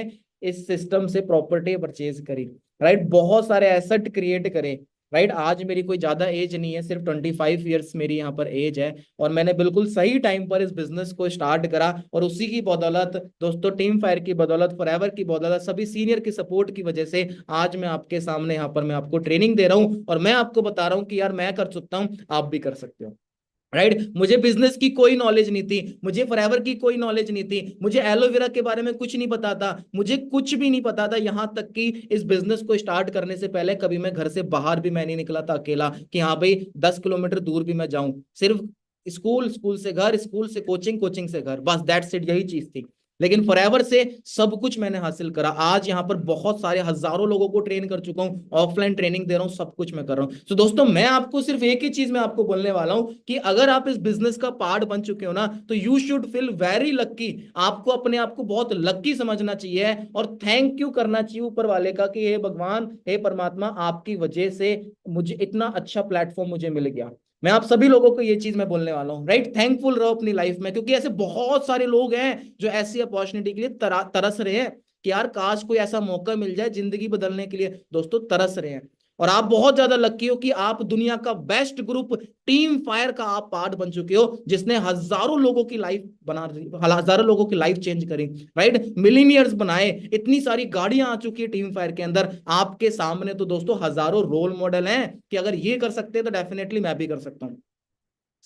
इस सिस्टम से प्रॉपर्टी परचेज करी, राइट, बहुत सारे एसेट क्रिएट करे, राइट। आज मेरी कोई ज्यादा एज नहीं है, सिर्फ 25 ईयर्स मेरी यहाँ पर एज है, और मैंने बिल्कुल सही टाइम पर इस बिजनेस को स्टार्ट करा। और उसी की बदौलत दोस्तों, टीम फायर की बदौलत, फॉरएवर की बदौलत, सभी सीनियर की सपोर्ट की वजह से आज मैं आपके सामने यहाँ पर मैं आपको ट्रेनिंग दे रहा हूँ, और मैं आपको बता रहा हूँ कि यार मैं कर सकता हूँ, आप भी कर सकते हो, राइट। मुझे बिजनेस की कोई नॉलेज नहीं थी, मुझे फॉरएवर की कोई नॉलेज नहीं थी, मुझे एलोवेरा के बारे में कुछ नहीं पता था, मुझे कुछ भी नहीं पता था। यहां तक कि इस बिजनेस को स्टार्ट करने से पहले कभी मैं घर से बाहर भी मैं नहीं निकला था अकेला, कि हाँ भाई 10 किलोमीटर दूर भी मैं जाऊं। सिर्फ स्कूल, स्कूल से घर, स्कूल से कोचिंग, कोचिंग से घर, बस दैट्स इट, यही चीज थी। लेकिन फॉरएवर से सब कुछ मैंने हासिल करा। आज यहाँ पर बहुत सारे हजारों लोगों को ट्रेन कर चुका हूँ, ऑफलाइन ट्रेनिंग दे रहा हूँ, सब कुछ मैं कर रहा हूँ। तो दोस्तों, मैं आपको सिर्फ एक ही चीज मैं आपको बोलने वाला हूँ कि अगर आप इस बिजनेस का पार्ट बन चुके हो ना, तो यू शुड फील वेरी लक्की। आपको अपने आप को बहुत लक्की समझना चाहिए, और थैंक यू करना चाहिए ऊपर वाले का कि हे भगवान, हे परमात्मा, आपकी वजह से मुझे इतना अच्छा प्लेटफॉर्म मुझे मिल गया। मैं आप सभी लोगों को ये चीज मैं बोलने वाला हूँ, राइट। थैंकफुल रहो अपनी लाइफ में, क्योंकि ऐसे बहुत सारे लोग हैं जो ऐसी अपॉर्चुनिटी के लिए तरस रहे हैं कि यार काश कोई ऐसा मौका मिल जाए जिंदगी बदलने के लिए, दोस्तों तरस रहे हैं। और आप बहुत ज्यादा लकी हो कि आप दुनिया का बेस्ट ग्रुप टीम फायर का आप पार्ट बन चुके हो, जिसने हजारों लोगों की लाइफ हजारों लोगों की लाइफ चेंज करी, राइट, मिलीनियर्स बनाए, इतनी सारी गाड़ियां आ चुकी है टीम फायर के अंदर। आपके सामने तो दोस्तों हजारों रोल मॉडल हैं कि अगर ये कर सकते हैं तो डेफिनेटली मैं भी कर सकता हूं।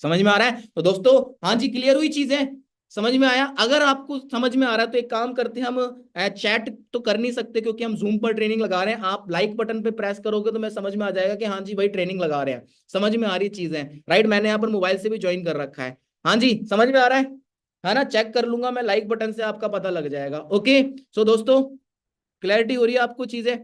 समझ में आ रहा है? तो दोस्तों, हाँ जी, क्लियर हुई चीजें? समझ में आया? अगर आपको समझ में आ रहा है तो एक काम करते हैं, हम चैट तो कर नहीं सकते क्योंकि हम जूम पर ट्रेनिंग लगा रहे हैं। आप लाइक बटन पे प्रेस करोगे तो मैं समझ में आ जाएगा कि हाँ जी भाई ट्रेनिंग लगा रहे हैं, समझ में आ रही चीजें, राइट। मैंने यहाँ पर मोबाइल से भी ज्वाइन कर रखा है। हाँ जी, समझ में आ रहा है ना? चेक कर लूंगा मैं, लाइक बटन से आपका पता लग जाएगा। ओके, सो दोस्तों, क्लैरिटी हो रही है आपको चीजें?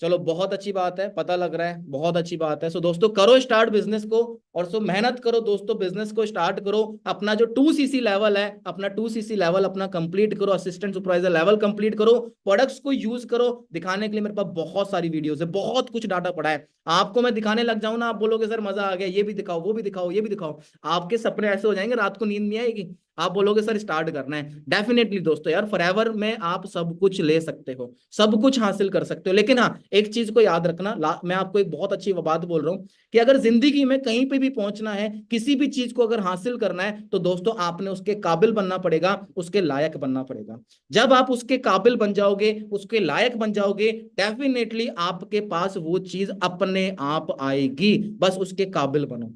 चलो बहुत अच्छी बात है, पता लग रहा है, बहुत अच्छी बात है। सो दोस्तों करो स्टार्ट बिजनेस को, और सो मेहनत करो दोस्तों, बिजनेस को स्टार्ट करो। अपना जो 2cc लेवल है, अपना 2cc लेवल अपना कंप्लीट करो, असिस्टेंट सुपरवाइजर लेवल कंप्लीट करो, प्रोडक्ट्स को यूज करो। दिखाने के लिए मेरे पास बहुत सारी वीडियोस है, बहुत कुछ डाटा पड़ा है। आपको मैं दिखाने लग जाऊं ना, आप बोलोगे सर मजा आ गया, ये भी दिखाओ, वो भी दिखाओ, ये भी दिखाओ। आपके सपने ऐसे हो जाएंगे, रात को नींद नहीं आएगी, आप बोलोगे सर स्टार्ट करना है। डेफिनेटली दोस्तों यार, फॉरएवर में आप सब कुछ ले सकते हो, सब कुछ हासिल कर सकते हो। लेकिन हाँ, एक चीज को याद रखना, मैं आपको एक बहुत अच्छी बात बोल रहा हूं कि अगर जिंदगी में कहीं पे भी पहुंचना है, किसी भी चीज को अगर हासिल करना है, तो दोस्तों आपने उसके काबिल बनना पड़ेगा, उसके लायक बनना पड़ेगा। जब आप उसके काबिल बन जाओगे, उसके लायक बन जाओगे, डेफिनेटली आपके पास वो चीज अपने आप आएगी। बस उसके काबिल बनो,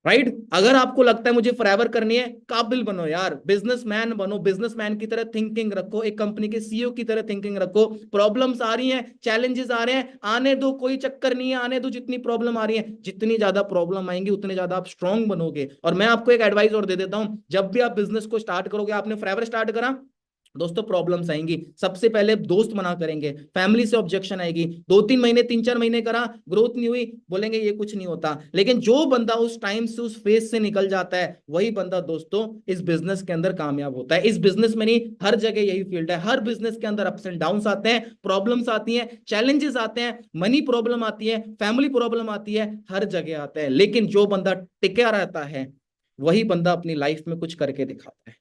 राइट। अगर आपको लगता है मुझे फॉरएवर करनी है, काबिल बनो यार, बिजनेसमैन बनो, बिजनेसमैन की तरह थिंकिंग रखो, एक कंपनी के सीईओ की तरह थिंकिंग रखो। प्रॉब्लम्स आ रही हैं, चैलेंजेस आ रहे हैं, आने दो, कोई चक्कर नहीं है, आने दो। जितनी प्रॉब्लम आ रही है, जितनी ज्यादा प्रॉब्लम आएंगी, उतने ज्यादा आप स्ट्रांग बनोगे। और मैं आपको एक एडवाइस और दे देता हूं, जब भी आप बिजनेस को स्टार्ट करोगे, आपने फॉरएवर स्टार्ट करा, दोस्तों प्रॉब्लम्स आएंगी। सबसे पहले दोस्त मना करेंगे, फैमिली से ऑब्जेक्शन आएगी, 2-3 महीने 3-4 महीने करा, ग्रोथ नहीं हुई, बोलेंगे ये कुछ नहीं होता। लेकिन जो बंदा उस टाइम से, उस फेज से निकल जाता है, वही बंदा दोस्तों इस बिजनेस के अंदर कामयाब होता है। इस बिजनेस में नहीं, हर जगह यही फील्ड है। हर बिजनेस के अंदर अप्स एंड डाउन्स आते हैं, प्रॉब्लम्स आती हैं, चैलेंजेस आते हैं, मनी प्रॉब्लम आती है, फैमिली प्रॉब्लम आती है, हर जगह आता है। लेकिन जो बंदा टिका रहता है, वही बंदा अपनी लाइफ में कुछ करके दिखाता है,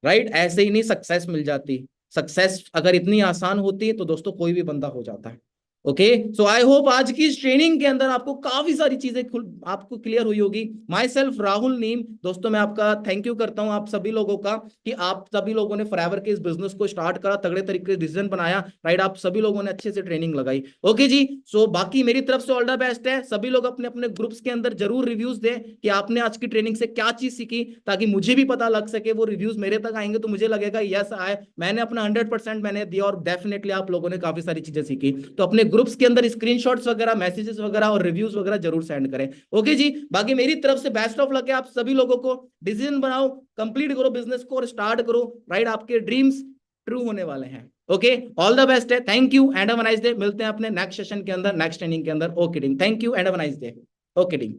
राइट। ऐसे ही नहीं सक्सेस मिल जाती। सक्सेस अगर इतनी आसान होती है तो दोस्तों कोई भी बंदा हो जाता है। ओके, सो आई होप आज की इस ट्रेनिंग के अंदर आपको काफी सारी चीजें आपको क्लियर हुई होगी। माई सेल्फ राहुल नीम, दोस्तों मैं आपका थैंक यू करता हूं आप सभी लोगों का, कि आप सभी लोगों ने फॉरएवर के इस बिजनेस को स्टार्ट करा, तगड़े तरीके से डिसीजन बनाया, राइट। आप सभी लोगों ने अच्छे से ट्रेनिंग लगाई। ओके जी, सो बाकी मेरी तरफ से ऑल द बेस्ट है। सभी लोग अपने अपने ग्रुप्स के अंदर जरूर रिव्यूज दें कि आपने आज की ट्रेनिंग से क्या चीज सीखी, ताकि मुझे भी पता लग सके। वो रिव्यूज मेरे तक आएंगे तो मुझे लगेगा यस आए, मैंने अपना 100% मैंने दिया, और डेफिनेटली आप लोगों ने काफी सारी चीजें सीखी। तो अपने ग्रुप्स के अंदर स्क्रीनशॉट्स वगैरह, मैसेजेस वगैरह और रिव्यूज वगैरह जरूर सेंड करें। ओके जी, बाकी मेरी तरफ से बेस्ट ऑफ लक है आप सभी लोगों को। डिसीजन बनाओ, कंप्लीट करो बिजनेस को और स्टार्ट करो, राइट। आपके ड्रीम्स ट्रू होने वाले हैं। ओके, ऑल द बेस्ट है, thank you and have a nice day. मिलते हैं अपने नेक्स्ट सेशन के अंदर, नेक्स्ट ट्रेनिंग के अंदर। Okay team, thank you and have a nice day. Okay team.